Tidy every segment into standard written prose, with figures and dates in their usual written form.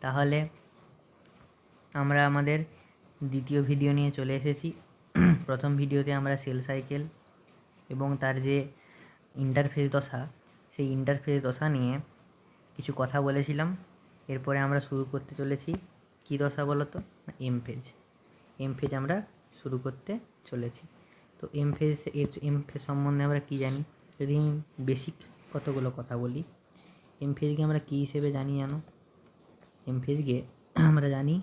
তাহলে আমরা আমাদের দ্বিতীয় ভিডিও নিয়ে চলে এসেছি। প্রথম ভিডিওতে আমরা সেল সাইকেল এবং তার যে ইন্টারফেস দশা, সেই ইন্টারফেস দশা নিয়ে কিছু কথা বলেছিলাম। এরপরে আমরা শুরু করতে চলেছি কী দশা বলো তো? M phase. এম ফেজ আমরা শুরু করতে চলেছি। তো এম ফেজ সম্বন্ধে আমরা কী জানি? যদি আমি বেসিক কতগুলো কথা বলি, এম ফেজকে আমরা কী হিসেবে জানি জানো? এম ফেজকে আমরা জানি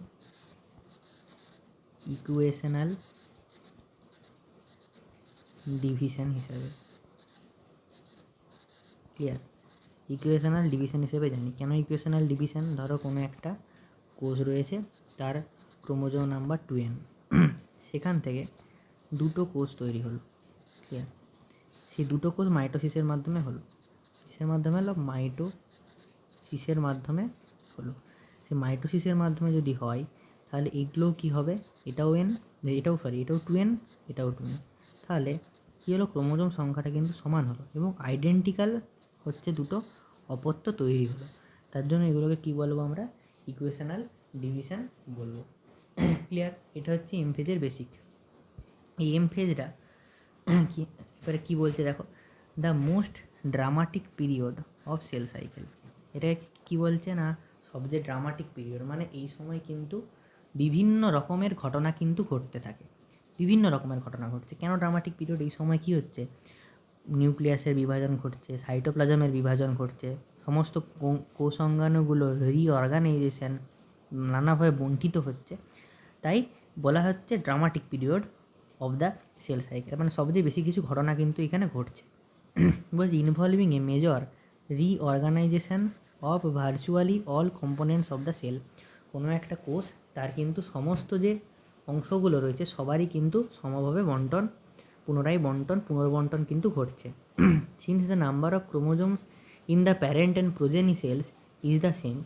ইকুয়েশনাল ডিভিশন হিসাবে। ক্লিয়ার? ইকুয়েশনাল ডিভিশন হিসেবে জানি। কেন ইকুয়েশনাল ডিভিশন? ধরো কোনো একটা কোষ রয়েছে, তার ক্রোমোজোম নাম্বার 2n, সেখান থেকে দুটো কোষ তৈরি হলো। ক্লিয়ার? সেই দুটো কোষ মাইটোসিসের মাধ্যমে হলো। কিসের মাধ্যমে হলো? মাইটোসিসের মাধ্যমে হলো। সেই মাইটোসিসের মাধ্যমে যদি হয়, তাহলে এগুলোও কী হবে? এটাও 2n, এটাও 2n। তাহলে কী হলো? ক্রোমোজোম সংখ্যাটা কিন্তু সমান হলো এবং আইডেন্টিক্যাল হচ্ছে দুটো অপত্য তৈরি হলো। তার জন্য এগুলোকে কী বলবো আমরা? ইকুয়েশনাল ডিভিশন বলবো। ক্লিয়ার? এটা হচ্ছে এম ফেজের বেসিক। এই এম ফেজটা কি এবারে কী বলছে দেখো, the most dramatic period of cell cycle. এটা কী বলছে না, সবচেয়ে ড্রামাটিক পিরিয়ড, মানে এই সময় কিন্তু বিভিন্ন রকমের ঘটনা কিন্তু ঘটতে থাকে। বিভিন্ন রকমের ঘটনা ঘটছে। কেন ড্রামাটিক পিরিয়ড? এই সময় কী হচ্ছে? নিউক্লিয়াসের বিভাজন ঘটছে, সাইটোপ্লাজমের বিভাজন ঘটছে, সমস্ত কোষাঙ্গাণুগুলো রিঅর্গানাইজেশন নানাভাবে বণ্টিত হচ্ছে। তাই বলা হচ্ছে dramatic period of the cell cycle, মানে সবচেয়ে বেশি কিছু ঘটনা কিন্তু এখানে ঘটছে। বলছি involving a major reorganisation of virtually all components of the cell. কোনো একটা কোষ তার কিন্তু সমস্ত যে অংশগুলো রয়েছে সবারই কিন্তু সমভাবে পুনর্বন্টন কিন্তু ঘটছে। Since the number of chromosomes in the parent and progeny cells is the same.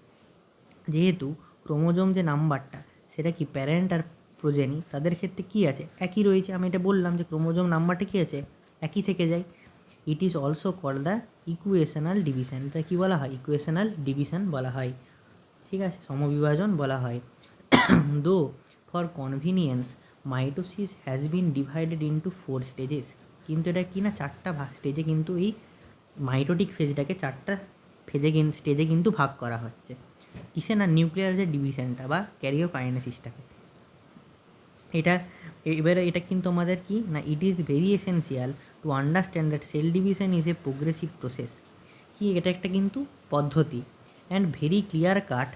যেহেতু ক্রোমোজোম যে নাম্বারটা, সেটা কি প্যারেন্ট আর প্রোজেনি তাদের ক্ষেত্রে কী আছে? একই রয়েছে। আমি এটা বললাম যে ক্রোমোজোম নাম্বারটা কী আছে? একই থেকে যায়। It is also called the equational division. এটা কী বলা হয়? ইকুয়েশনাল ডিভিশন বলা হয়। ঠিক আছে, সমবিভাজন বলা হয়। দো for convenience mitosis has been divided into 4 stages. কিন্তু এটা কি না, 4টা স্টেজে কিন্তু এই মাইটোটিক ফেজটাকে 4টা স্টেজে কিন্তু ভাগ করা হচ্ছে। কিসে না? নিউক্লিয়ার যে ডিভিশনটা বা ক্যারিওকাইনেসিসটাকে। এবারে এটা কিন্তু আমাদের কি না, it is very essential to understand that cell division is a progressive process. কি এটা একটা কিন্তু পদ্ধতি, and very clear cut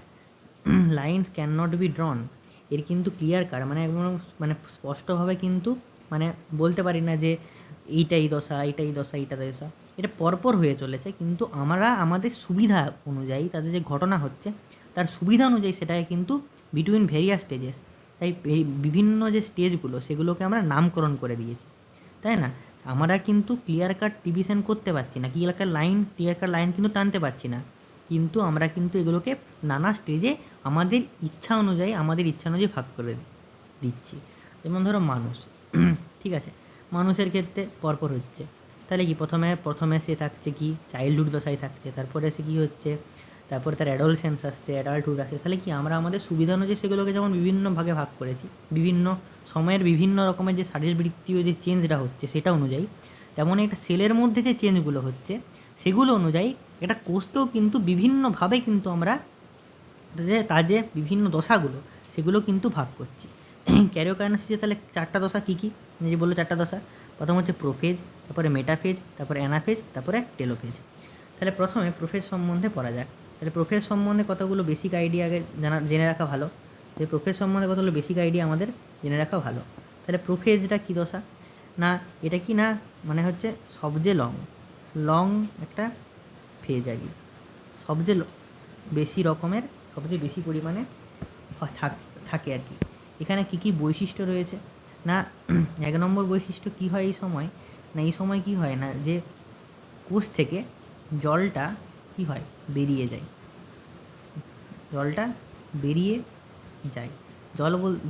lines can not be drawn. এর কিন্তু ক্লিয়ার কাট মানে একদম মানে স্পষ্টভাবে কিন্তু মানে বলতে পারি না যে এইটাই দশা, এইটাই দশা, এইটা দশা। এটা পরপর হয়ে চলেছে, কিন্তু আমরা আমাদের সুবিধা অনুযায়ী তাদের যে ঘটনা হচ্ছে তার সুবিধা অনুযায়ী সেটাকে কিন্তু বিটুইন ভেরিয়াস স্টেজেস, তাই বিভিন্ন যে স্টেজগুলো সেগুলোকে আমরা নামকরণ করে দিয়েছি, তাই না? আমরা কিন্তু ক্লিয়ার কাট ডিভিশন করতে পারছি না, ক্লিয়ার কাট লাইন কিন্তু টানতে পারছি না, কিন্তু আমরা কিন্তু এগুলোকে নানা স্টেজে আমাদের ইচ্ছা অনুযায়ী ভাগ করে দিচ্ছি। যেমন ধরো মানুষ, ঠিক আছে, মানুষের ক্ষেত্রে পরপর হচ্ছে। তাহলে কি প্রথমে সে থাকছে কি চাইল্ডহুড দশায় থাকছে, তারপরে সে কী হচ্ছে, তারপরে তার অ্যাডোলসেন্স আসছে, অ্যাডাল্টহুড আসছে। তাহলে কি আমরা আমাদের সুবিধা অনুযায়ী সেগুলোকে যেমন বিভিন্ন ভাগে ভাগ করেছি, বিভিন্ন সময়ের বিভিন্ন রকমের যে শারীরবৃত্তীয় যে চেঞ্জটা হচ্ছে সেটা অনুযায়ী, তেমন একটা সেলের মধ্যে যে চেঞ্জগুলো হচ্ছে সেগুলো অনুযায়ী একটা কোষকেও কিন্তু বিভিন্নভাবে কিন্তু আমরা তার যে বিভিন্ন দশাগুলো সেগুলো কিন্তু ভাগ করছি। ক্যারিওকাইনেসিসে তাহলে 4টা দশা কী কী? যে বললো 4টা দশা, প্রথম হচ্ছে প্রোফেজ, তারপরে মেটাফেজ, তারপরে অ্যানাফেজ, তারপরে টেলোফেজ। তাহলে প্রথমে প্রোফেজ সম্বন্ধে পড়া যাক। তাহলে প্রোফেজ সম্বন্ধে কতগুলো বেসিক আইডিয়া আগে জেনে রাখা ভালো। যে প্রোফেজ সম্বন্ধে কতগুলো বেসিক আইডিয়া আমাদের জেনে রাখা ভালো। তাহলে প্রোফেজটা কী দশা না, এটা কি না মানে হচ্ছে সবচেয়ে লং একটা ফেজ আর কি, সবচেয়ে বেশি পরিমাণে থাকে আর কি। এখানে কী কী বৈশিষ্ট্য রয়েছে না, 1 নম্বর বৈশিষ্ট্য কী হয় এই সময় কী হয় না, যে কোষ থেকে জলটা কী হয়, বেরিয়ে যায়।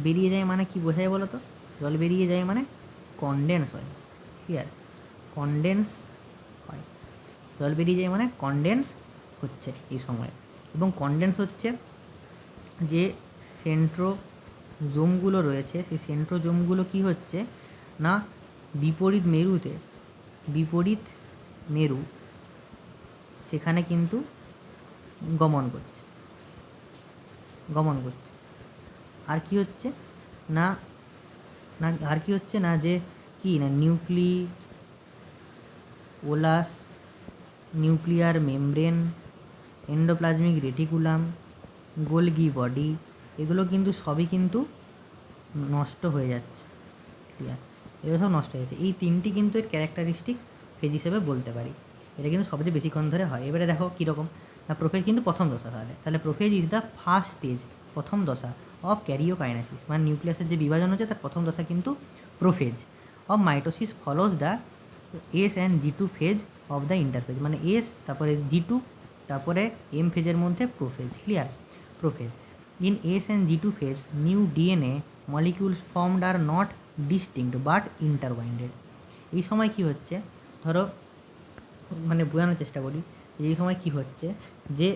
বেরিয়ে যায় মানে কি বোঝায় বলো তো? জল বেরিয়ে যায় মানে কনডেন্স হয়। ক্লিয়ার? কনডেন্স হয়, জল বেরিয়ে যায় মানে কনডেন্স হচ্ছে এই সময়। এবং কনডেন্স হচ্ছে যে সেন্ট্রোজোমগুলো রয়েছে সেই সেন্ট্রোজোমগুলো কী হচ্ছে না বিপরীত মেরু সেখানে কিন্তু গমন করছে। আর কি হচ্ছে না যে কি না nuclear membrane, endoplasmic reticulum, Golgi body, এগুলো কিন্তু সবই কিন্তু নষ্ট হয়ে যাচ্ছে। ক্লিয়ার? এগুলো সব নষ্ট হয়ে যাচ্ছে। এই তিনটি কিন্তু এর ক্যারেক্টারিস্টিক ফেজ হিসেবে বলতে পারি। এটা কিন্তু সবচেয়ে বেশিক্ষণ ধরে হয়। এবারে দেখো কীরকম না, প্রোফেজ কিন্তু প্রথম দশা। তাহলে prophase is the first stage, প্রথম দশা অফ ক্যারিওকাইনেসিস, মানে নিউক্লিয়াসের যে বিভাজন হচ্ছে তার প্রথম দশা কিন্তু prophase of mitosis follows the S and G2 phase of the interphase, মানে এস তারপরে G2 তারপরে এম ফেজের মধ্যে prophase. Clear? Prophase in S and G2 phase new DNA molecules formed are not distinct but interbinded. এই সময় কি হচ্ছে ধরো মানে বোঝানোর চেষ্টা করি, এই সময় কি হচ্ছে যে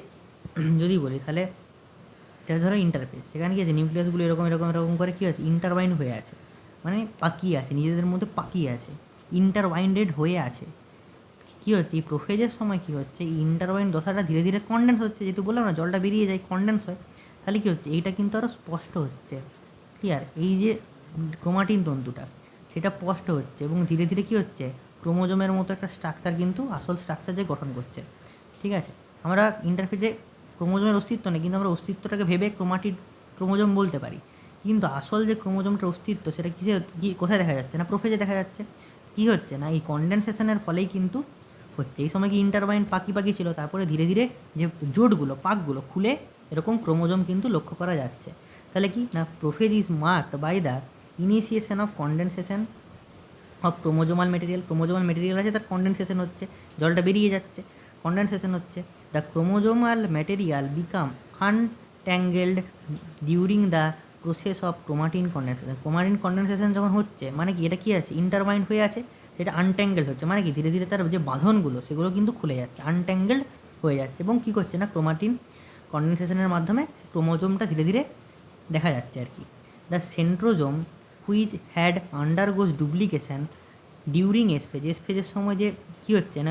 যদি বলি তাহলে এটা ধরো ইন্টারফেজ, সেখানে কি আছে নিউক্লিয়াসগুলো এরকম করে কী আছে ইন্টারবাইন্ড হয়ে আছে, মানে পাকিয়ে আছে, নিজেদের মধ্যে পাকিয়ে আছে, ইন্টারবাইন্ডেড হয়ে আছে। কী হচ্ছে এই প্রোফেজের সময় কী হচ্ছে এই ইন্টারবাইন্ড দশাটা ধীরে ধীরে কনডেন্স হচ্ছে, যেহেতু বললাম না জলটা বেরিয়ে যায় কনডেন্স হয়, তাহলে কী হচ্ছে এইটা কিন্তু আরও স্পষ্ট হচ্ছে। ক্লিয়ার? এই যে ক্রোমাটিন তন্তুটা সেটা স্পষ্ট হচ্ছে এবং ধীরে ধীরে কী হচ্ছে ক্রোমোজোমের মতো একটা স্ট্রাকচার কিন্তু আসল স্ট্রাকচার যে গঠন করছে। ঠিক আছে? আমরা ইন্টারফেজে ক্রোমোজোমের অস্তিত্ব নেই, কিন্তু আমরা অস্তিত্বটাকে ভেবে ক্রোমোজোম বলতে পারি, কিন্তু আসল যে ক্রোমোজোমটার অস্তিত্ব সেটা কোথায় দেখা যাচ্ছে না প্রোফেজে দেখা যাচ্ছে। কী হচ্ছে না এই কনডেনসেশনের ফলেই কিন্তু হচ্ছে। এই সময় কি ইন্টারবাইন্ড পাকি ছিল, তারপরে ধীরে ধীরে যে জোটগুলো পাকগুলো খুলে এরকম ক্রোমোজোম কিন্তু লক্ষ্য করা যাচ্ছে। তাহলে কি না prophase is marked by the initiation of condensation of chromosomal material আছে, তার কনডেনসেশন হচ্ছে, জলটা বেরিয়ে যাচ্ছে, কনডেনসেশন হচ্ছে। The chromosomal material become untangled during the process of chromatin condensation যখন হচ্ছে মানে কি এটা কী আছে ইন্টারবাইন্ড হয়ে আছে, সেটা আনট্যাঙ্গেলড হচ্ছে, মানে কি ধীরে ধীরে তার যে বাঁধনগুলো সেগুলো কিন্তু খুলে যাচ্ছে, আনট্যাঙ্গেলড হয়ে যাচ্ছে, এবং কী করছে না ক্রোমাটিন কনডেনসেশনের মাধ্যমে ক্রোমোজোমটা ধীরে ধীরে দেখা যাচ্ছে আর কি। The centrosome which had undergoes duplication during এসফেজের সময় যে কী হচ্ছে না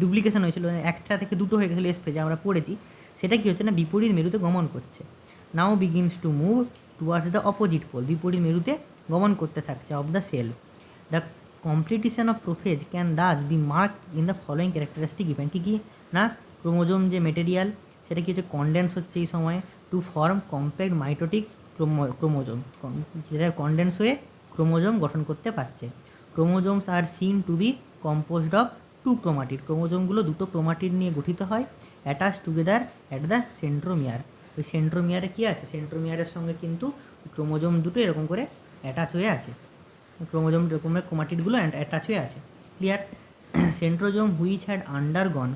ডুপ্লিকেশান হয়েছিল, একটা থেকে দুটো হয়ে গেছিলো এসফেজে আমরা পড়েছি, সেটা কী হচ্ছে না বিপরীত মেরুতে গমন করছে। Now begins to move towards the opposite pole, বিপরীত মেরুতে গমন করতে থাকছে of the cell. The completion of prophase can thus be mark in the following characteristic event. কী না ক্রোমোজোম যে মেটেরিয়াল সেটা কি হচ্ছে কনডেন্স হচ্ছে এই সময় to form compact mitotic chromosome, যেটা কনডেন্স হয়ে ক্রোমোজোম গঠন করতে পারছে। Chromosomes are seen to be composed of two chromatid, ক্রোমোজোমগুলো দুটো ক্রোমাটিড নিয়ে গঠিত হয়, attach together at the centromere. ওই সেন্ট্রোমিয়ারে কী আছে সেন্ট্রোমিয়ারের সঙ্গে কিন্তু ক্রোমোজোম দুটো এরকম করে অ্যাটাচ হয়ে আছে, ক্রোমাটিডগুলো অ্যাটাচ হয়ে আছে। Clear? Centrosome which had undergone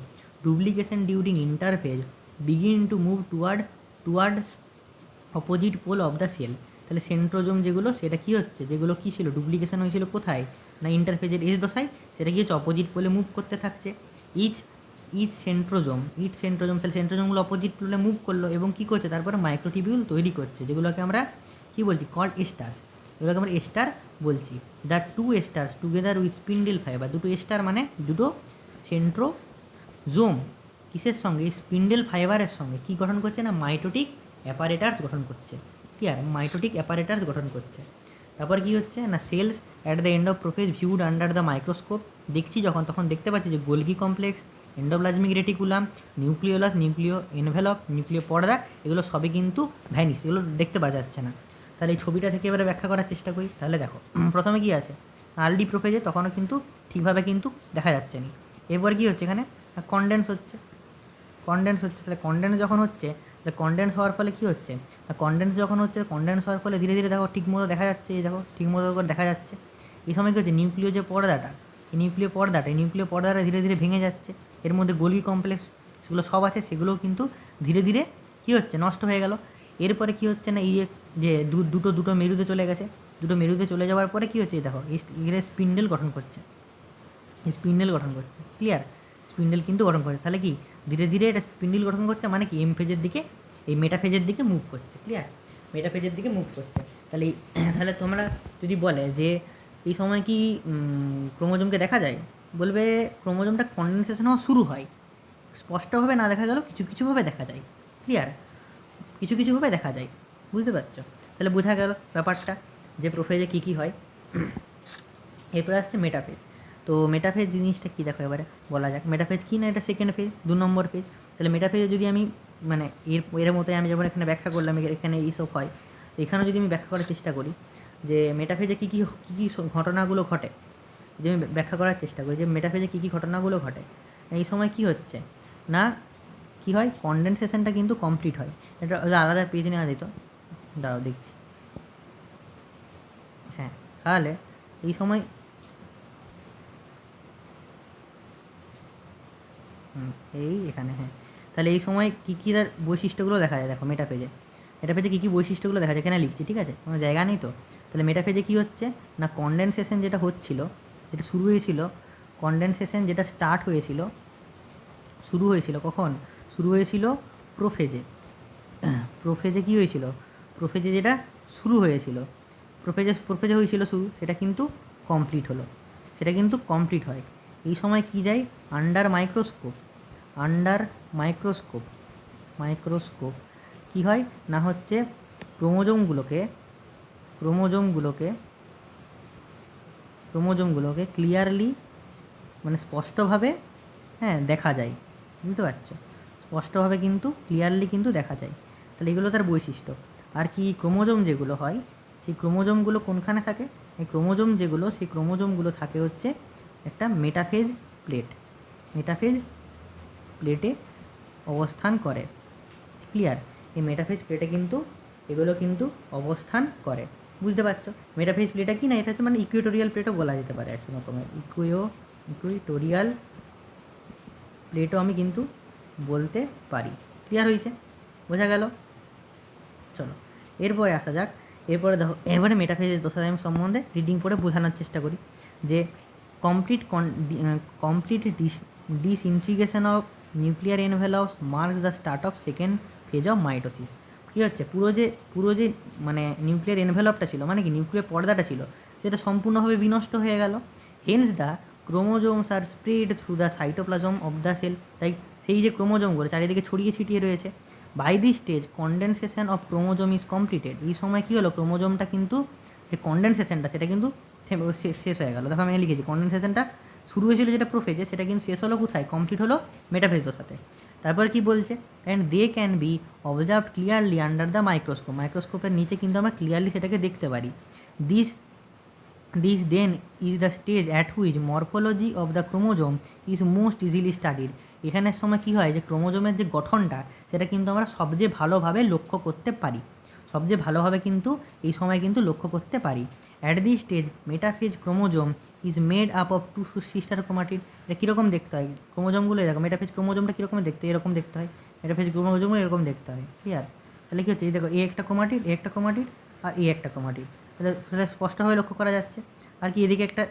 duplication during interphase begin to move towards opposite pole of the cell. তাহলে সেন্ট্রোজোম যেগুলো সেটা কী হচ্ছে, যেগুলো কী ছিল ডুপ্লিকেশন হয়েছিল কোথায় না ইন্টারফেজের এস দশায়, সেটা কী হচ্ছে অপোজিট পোলে মুভ করতে থাকছে। ইচ সেন্ট্রোজোম তাহলে সেন্ট্রোজোমগুলো অপোজিট পোলে মুভ করলো এবং কী করছে তারপরে মাইক্রোটিবিউল তৈরি করছে, যেগুলোকে আমরা কী বলছি কল্ড এস্টার্স, এগুলোকে আমরা এস্টার বলছি। The two asters together with spindle fibre, দুটো এস্টার মানে দুটো সেন্ট্রোজোম কিসের সঙ্গে স্পিন্ডেল ফাইবারের সঙ্গে কী গঠন করছে না মাইটোটিক অ্যাপারেটার্স গঠন করছে। ক্লিয়ার? মাইটোটিক অ্যাপারেটার্স গঠন করছে। তারপর কী হচ্ছে না cells at the end of prophase viewed under the microscope, দেখছি তখন দেখতে পাচ্ছি যে Golgi complex, endoplasmic reticulum, nucleolus, nuclear envelope, nuclear পর্দা, এগুলো সবই কিন্তু ভ্যানিস, এগুলো দেখতে পাওয়া যাচ্ছে না। তাহলে এই ছবিটা থেকে এবারে ব্যাখ্যা করার চেষ্টা করি। তাহলে দেখো প্রথমে কী আছে আর্লি প্রোফেজে তখনও কিন্তু ঠিকভাবে কিন্তু দেখা যাচ্ছে না। এরপর কী হচ্ছে এখানে কনডেন্স হচ্ছে, তাহলে কনডেন্স যখন হচ্ছে তাহলে কনডেন্স হওয়ার ফলে কী হচ্ছে কনডেন্স হওয়ার ফলে ধীরে ধীরে দেখো ঠিকমতো দেখা যাচ্ছে, এই দেখো ঠিকমতো করে দেখা যাচ্ছে। এই সময় কী হচ্ছে নিউক্লিয় যে পর্দাটা এই নিউক্লিয় পর্দাটা ধীরে ধীরে ভেঙে যাচ্ছে, এর মধ্যে গোলগি কমপ্লেক্স সেগুলো সব আছে, সেগুলোও কিন্তু ধীরে ধীরে কী হচ্ছে নষ্ট হয়ে গেল। এরপরে কী হচ্ছে না এই যে দুটো মেরুতে চলে গেছে, দুটো মেরুতে চলে যাওয়ার পরে কী হচ্ছে দেখো এর স্পিন্ডেল গঠন করছে। ক্লিয়ার? স্পিন্ডেল কিন্তু গঠন করছে, তাহলে কি ধীরে ধীরে এটা স্পিন্ডেল গঠন করছে, মানে কি এম ফেজের দিকে এই মেটাফেজের দিকে মুভ করছে। ক্লিয়ার? মেটাফেজের দিকে মুভ করছে। তাহলে তোমরা যদি বলে যে এই সময় কি ক্রোমোজোমকে দেখা যায়, বলবে ক্রোমোজোমটা কন্ডেনসেশন হওয়া শুরু হয়, স্পষ্টভাবে না দেখা গেলেও কিছু কিছুভাবে দেখা যায়। ক্লিয়ার? কিছু কিছুভাবে দেখা যায়। বুঝতে পারছো? তাহলে বোঝা গেল ব্যাপারটা যে প্রোফেজে কী কী হয়। এরপরে আসছে মেটাফেজ। তো মেটাফেজ জিনিসটা কী দেখো এবারে বলা যাক। মেটাফেজ কী না, এটা সেকেন্ড ফেজ, 2 নম্বর ফেজ। তাহলে মেটাফেজে যদি আমি মানে এর মতোই আমি যেমন এখানে ব্যাখ্যা করলাম, এখানে এইসব হয়, এখানেও যদি আমি ব্যাখ্যা করার চেষ্টা করি যে মেটাফেজে কী কী ঘটনাগুলো ঘটে, যদি আমি ব্যাখ্যা করার চেষ্টা করি যে মেটাফেজে কী কী ঘটনাগুলো ঘটে, এই সময় কী হচ্ছে না, কী হয়, কনডেনসেশনটা কিন্তু কমপ্লিট হয়। এটা আলাদা পেজ নেওয়া যেত, দাঁড়াও দেখছি। হ্যাঁ, তাহলে এই সময় এই এখানে, হ্যাঁ, তাহলে এই সময় কী কী তার বৈশিষ্ট্যগুলো দেখা যায় দেখো মেটাফেজে। মেটাফেজে কী কী বৈশিষ্ট্যগুলো দেখা যায় এখানে লিখছি, ঠিক আছে, কোনো জায়গা নেই তো। তাহলে মেটাফেজে কী হচ্ছে না, কনডেনসেশন যেটা হচ্ছিল, যেটা শুরু হয়েছিল, কনডেনসেশন যেটা শুরু হয়েছিল কখন, শুরু হয়েছিল প্রোফেজে। প্রোফেজে কী হয়েছিল, প্রোফেজে যেটা শুরু হয়েছিল, প্রোফেজে হয়েছিল শুরু, সেটা কিন্তু কমপ্লিট হলো, সেটা কিন্তু কমপ্লিট হয়। এই সময় কি যায়, আন্ডার মাইক্রোস্কোপ কি হয় না, হচ্ছে ক্রোমোজোমগুলোকে ক্লিয়ারলি, মানে স্পষ্টভাবে, হ্যাঁ, দেখা যায়। বুঝতে পারছো? স্পষ্টভাবে কিন্তু ক্লিয়ারলি কিন্তু দেখা যায়। তাহলে এগুলো তার বৈশিষ্ট্য। আর কি ক্রোমোজোম যেগুলো হয়, সেই ক্রোমোজোমগুলো কোনখানে থাকে, এই সেই ক্রোমোজোমগুলো থাকে হচ্ছে একটা মেটাফেজ প্লেটে অবস্থান করে। ক্লিয়ার? এই মেটাফেজ প্লেটে কিন্তু এগুলো কিন্তু অবস্থান করে। বুঝতে পারছো? মেটাফেজ প্লেটটা কি না, এটা হচ্ছে মানে ইকুয়েটোরিয়াল প্লেটও বলা যেতে পারে এক রকমের, ইকুয়েটোরিয়াল প্লেটও আমি কিন্তু বলতে পারি। ক্লিয়ার হয়েছে? বোঝা গেল? চলো এরপরে আসা যাক। এরপরে মেটাফেজের দশাধাম সম্বন্ধে রিডিং পড়ে বোঝানোর চেষ্টা করি যে complete disintegration of nuclear envelopes marks the start of second phase of mitosis. কী হচ্ছে, পুরো যে মানে নিউক্লিয়ার এনভেলপটা ছিল, মানে কি নিউক্লিয়ার পর্দাটা ছিল, সেটা সম্পূর্ণভাবে বিনষ্ট হয়ে গেল। Hence the chromosomes are spread through the cytoplasm of the cell. তাই সেই যে ক্রোমোজোমগুলো চারিদিকে ছড়িয়ে ছিটিয়ে রয়েছে। By this stage condensation of chromosome is completed. এই সময় কী হলো, ক্রোমোজোমটা কিন্তু যে কনডেনসেশনটা সেটা কিন্তু শেষ হয়ে গেল। দেখো আমি লিখেছি কনডেনসেশনটা শুরু হয়েছিল যেটা প্রোফেজে, সেটা কিন্তু শেষ হলো কোথায়, কমপ্লিট হলো মেটাফেজের সাথে। তারপর কি বলছে, and they can be observe clearly under the মাইক্রোস্কোপের নিচে কিন্তু আমরা ক্লিয়ারলি সেটাকে দেখতে পারি। This then is the stage at which morphology of the chromosome is most easily studied. এখানের সময় কী হয় যে ক্রোমোজোমের যে গঠনটা সেটা কিন্তু আমরা সবচেয়ে ভালোভাবে লক্ষ্য করতে পারি, কিন্তু এই সময় কিন্তু লক্ষ্য করতে পারি। At this stage metaphase chromosome is made up of 2 sister chromatid. এটা কীরকম দেখতে হয় ক্রোমোজোমগুলো, এরকম মেটাফেজ ক্রোমোজোমটা কীরকম দেখতে, এরকম দেখতে হয়, মেটাফেজ ক্রোমোজোমগুলো এরকম দেখতে হয়। ক্লিয়ার? তাহলে কী হচ্ছে, এই দেখো এ একটা ক্রোমাটিড আর এ একটা ক্রোমাটিড, তাহলে স্পষ্টভাবে লক্ষ্য করা যাচ্ছে। আর কি এদিকে একটা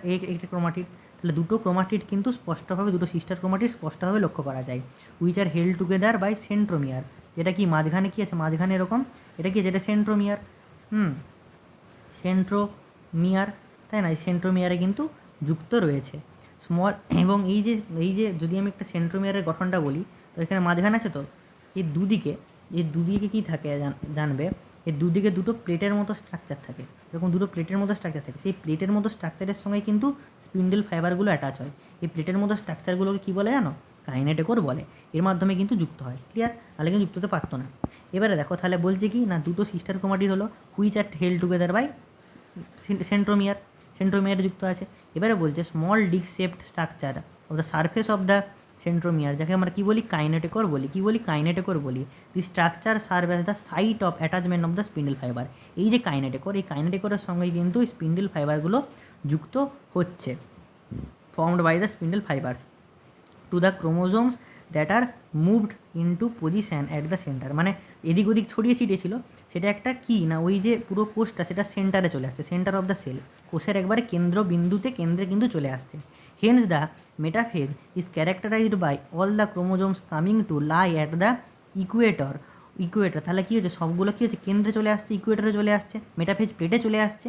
ক্রোমাটিড, তাহলে দুটো ক্রোমাটিড কিন্তু স্পষ্টভাবে, দুটো সিস্টার ক্রোমাটিড স্পষ্টভাবে লক্ষ্য করা যায়। Which are held together by centromere. যেটা কি মাঝখানে কী আছে, মাঝখানে এরকম, এটা কি, যেটা সেন্ট্রোমিয়ার, সেন্ট্রোমিয়ার, তাই না, এই সেন্ট্রোমিয়ারে কিন্তু যুক্ত রয়েছে স্মল। এবং এই যে যদি আমি একটা সেন্ট্রোমিয়ারের গঠনটা বলি, তো এখানে মাঝখানে আছে, তো এই দুদিকে কী থাকে জানবে, এর দুদিকে দুটো প্লেটের মতো স্ট্রাকচার থাকে। এরকম দুটো প্লেটের মতো স্ট্রাকচার থাকে, সেই প্লেটের মতো স্ট্রাকচারের সঙ্গে কিন্তু স্পিন্ডেল ফাইবারগুলো অ্যাটাচ হয়। এই প্লেটের মতো স্ট্রাকচারগুলোকে কী বলে জানো, কাইনেটোকোর বলে। এর মাধ্যমে কিন্তু যুক্ত হয়। ক্লিয়ার? তাহলে কিন্তু যুক্ত হতে পারতো না। এবারে দেখো তাহলে বলছে কি না, দুটো সিস্টার ক্রোমাটিড হলো which are held together by centromere যুক্ত আছে। এবারে বলছে small disc shaped structure of the surface of the centromere, যাকে আমরা কী বলি, কাইনেটোকোর বলি। The structure serve as the site of attachment of the spindle fibre. এই যে কাইনেটোকোর, এই কাইনেটোকোরের সঙ্গে কিন্তু স্পিন্ডেল ফাইবারগুলো যুক্ত হচ্ছে, formed by the spindle fibres to the chromosomes that are moved into position at the centre. মানে এদিক ওদিক ছড়িয়ে ছিটিয়ে ছিল, সেটা একটা কি না, ওই যে পুরো কোষটা সেটা সেন্টারে চলে আসছে, সেন্টার অফ দ্য সেল, কোষের একবারে কেন্দ্রে কিন্তু চলে আসছে। Hence the metaphase is characterised by all the chromosomes coming to lie at the equator equator, তাহলে কী হচ্ছে সবগুলো কী হচ্ছে কেন্দ্রে চলে আসছে, ইকুয়েটারে চলে আসছে, মেটাফেজ প্লেটে চলে আসছে।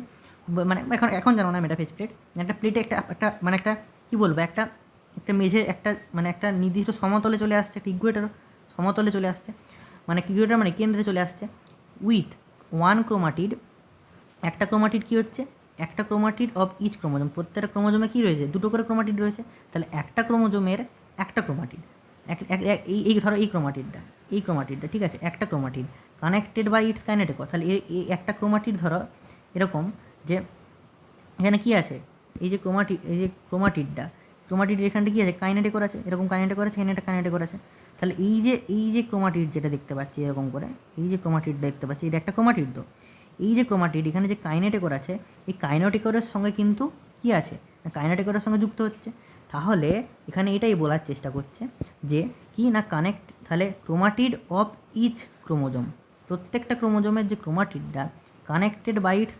মানে এখন এখন জানো না মেটাফেজ প্লেট, একটা প্লেটে একটা একটা মানে একটা কী বলবো, একটা একটা মেঝে একটা মানে একটা নির্দিষ্ট সমতলে চলে আসছে, একটা ইকুয়েটার সমতলে চলে আসছে, মানে ইকুয়েটার মানে কেন্দ্রে চলে আসছে। উইথ ওয়ান ক্রোমাটিড, একটা ক্রোমাটিড কী হচ্ছে, একটা ক্রোমাটিড অফ ইচ ক্রোমোজোম, প্রত্যেকটা ক্রোমোজোমে কী রয়েছে, দুটো করে ক্রোমাটিড রয়েছে। তাহলে একটা ক্রোমোজোমের একটা ক্রোমাটিড, এই ধরো এই ক্রোমাটিডটা ঠিক আছে, একটা chromatid connected by its kinetic. তাহলে এই একটা ক্রোমাটিড ধরো এরকম যে এখানে কী আছে, এই যে ক্রোমাটিড এখানটা কী আছে, কাইনেটিক আছে, এরকম কাইনেটিক আছে, এখানে একটা কাইনেটিক আছে। তাহলে এই যে ক্রোমাটিড যেটা দেখতে পাচ্ছি এরকম করে, এই যে ক্রোমাটিড দেখতে পাচ্ছি এটা একটা ক্রোমাটিড। তো এই যে ক্রোমাটিড এখানে যে কাইনেটিকর আছে, এই কাইনেটিকরের সঙ্গে কিন্তু কী আছে, কাইনেটিকরের সঙ্গে যুক্ত হচ্ছে। তাহলে এখানে এটাই বলার চেষ্টা করছে যে কি না কানেক্ট, তাহলে ক্রোমাটিড অফ ইচ ক্রোমোজোম, প্রত্যেকটা ক্রোমোজোমের যে ক্রোমাটিডটা কানেক্টেড বাই ইটস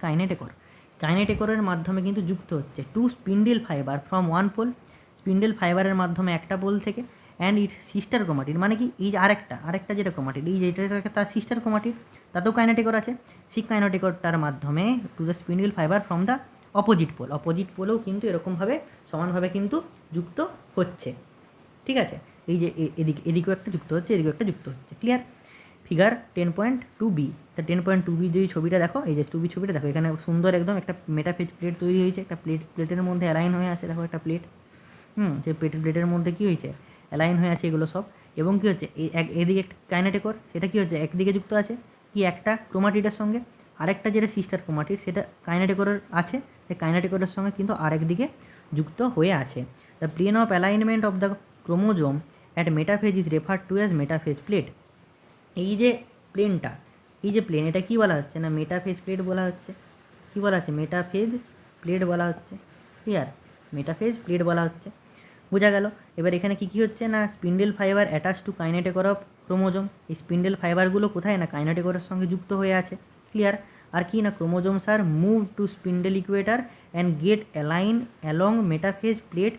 কাইনেটিকরের মাধ্যমে কিন্তু যুক্ত হচ্ছে to spindle fibre from one pole, spindle ফাইবারের মাধ্যমে একটা পোল থেকে, অ্যান্ড ইটস সিস্টার ক্রোমাটিড, মানে কি এই যে আরেকটা যেটা ক্রোমাটিড, এই যেটা তার সিস্টার ক্রোমাটিড, তাতেও কাইনেটিকর আছে, সেই কাইনেটিকরটার মাধ্যমে to the spindle fibre from the opposite পোলেও কিন্তু এরকমভাবে সমানভাবে কিন্তু যুক্ত হচ্ছে। ঠিক আছে, এই যে এদিকেও একটা যুক্ত হচ্ছে, এদিকেও একটা যুক্ত হচ্ছে। ক্লিয়ার? ফিগার 10.2b, তা 10.2b যদি ছবিটা দেখো, এই যে 2b ছবিটা দেখো, এখানে সুন্দর একদম একটা মেটাফেজ প্লেট তৈরি হয়েছে, একটা প্লেটের মধ্যে অ্যালাইন হয়ে আছে, দেখো একটা প্লেট, সেই প্লেটের মধ্যে কী হয়েছে, অ্যালাইন হয়ে আছে এগুলো সব। এবং কী হচ্ছে এদিকে একটা কাইনেটিকর, সেটা কী হচ্ছে একদিকে যুক্ত আছে কি একটা ক্রোমাটিডের সঙ্গে, আরেকটা যেটা সিস্টার ক্রোমাটিড সেটা কাইনেটিকরের আছে, সেই কাইনেটিকরের সঙ্গে কিন্তু আরেকদিকে যুক্ত হয়ে আছে। The plane of alignment of the chromosome at metaphase is refer to as metaphase plate. এই যে প্লেনটা, এই যে প্লেন, এটা কী বলা হচ্ছে না মেটাফেজ প্লেট বলা হচ্ছে। কী বলা হচ্ছে, মেটাফেজ প্লেট বলা হচ্ছে। ক্লিয়ার? মেটাফেজ প্লেট বলা হচ্ছে, বোঝা গেল। এবার এখানে কী হচ্ছে না spindle fibre attach to kinetochore of chromosome, এই স্পিন্ডেল ফাইবারগুলো কোথায় না কাইনেটিকরের সঙ্গে যুক্ত হয়ে আছে। ক্লিয়ার? আর কি না chromosomes are move to spindle equator and get align along metaphase plate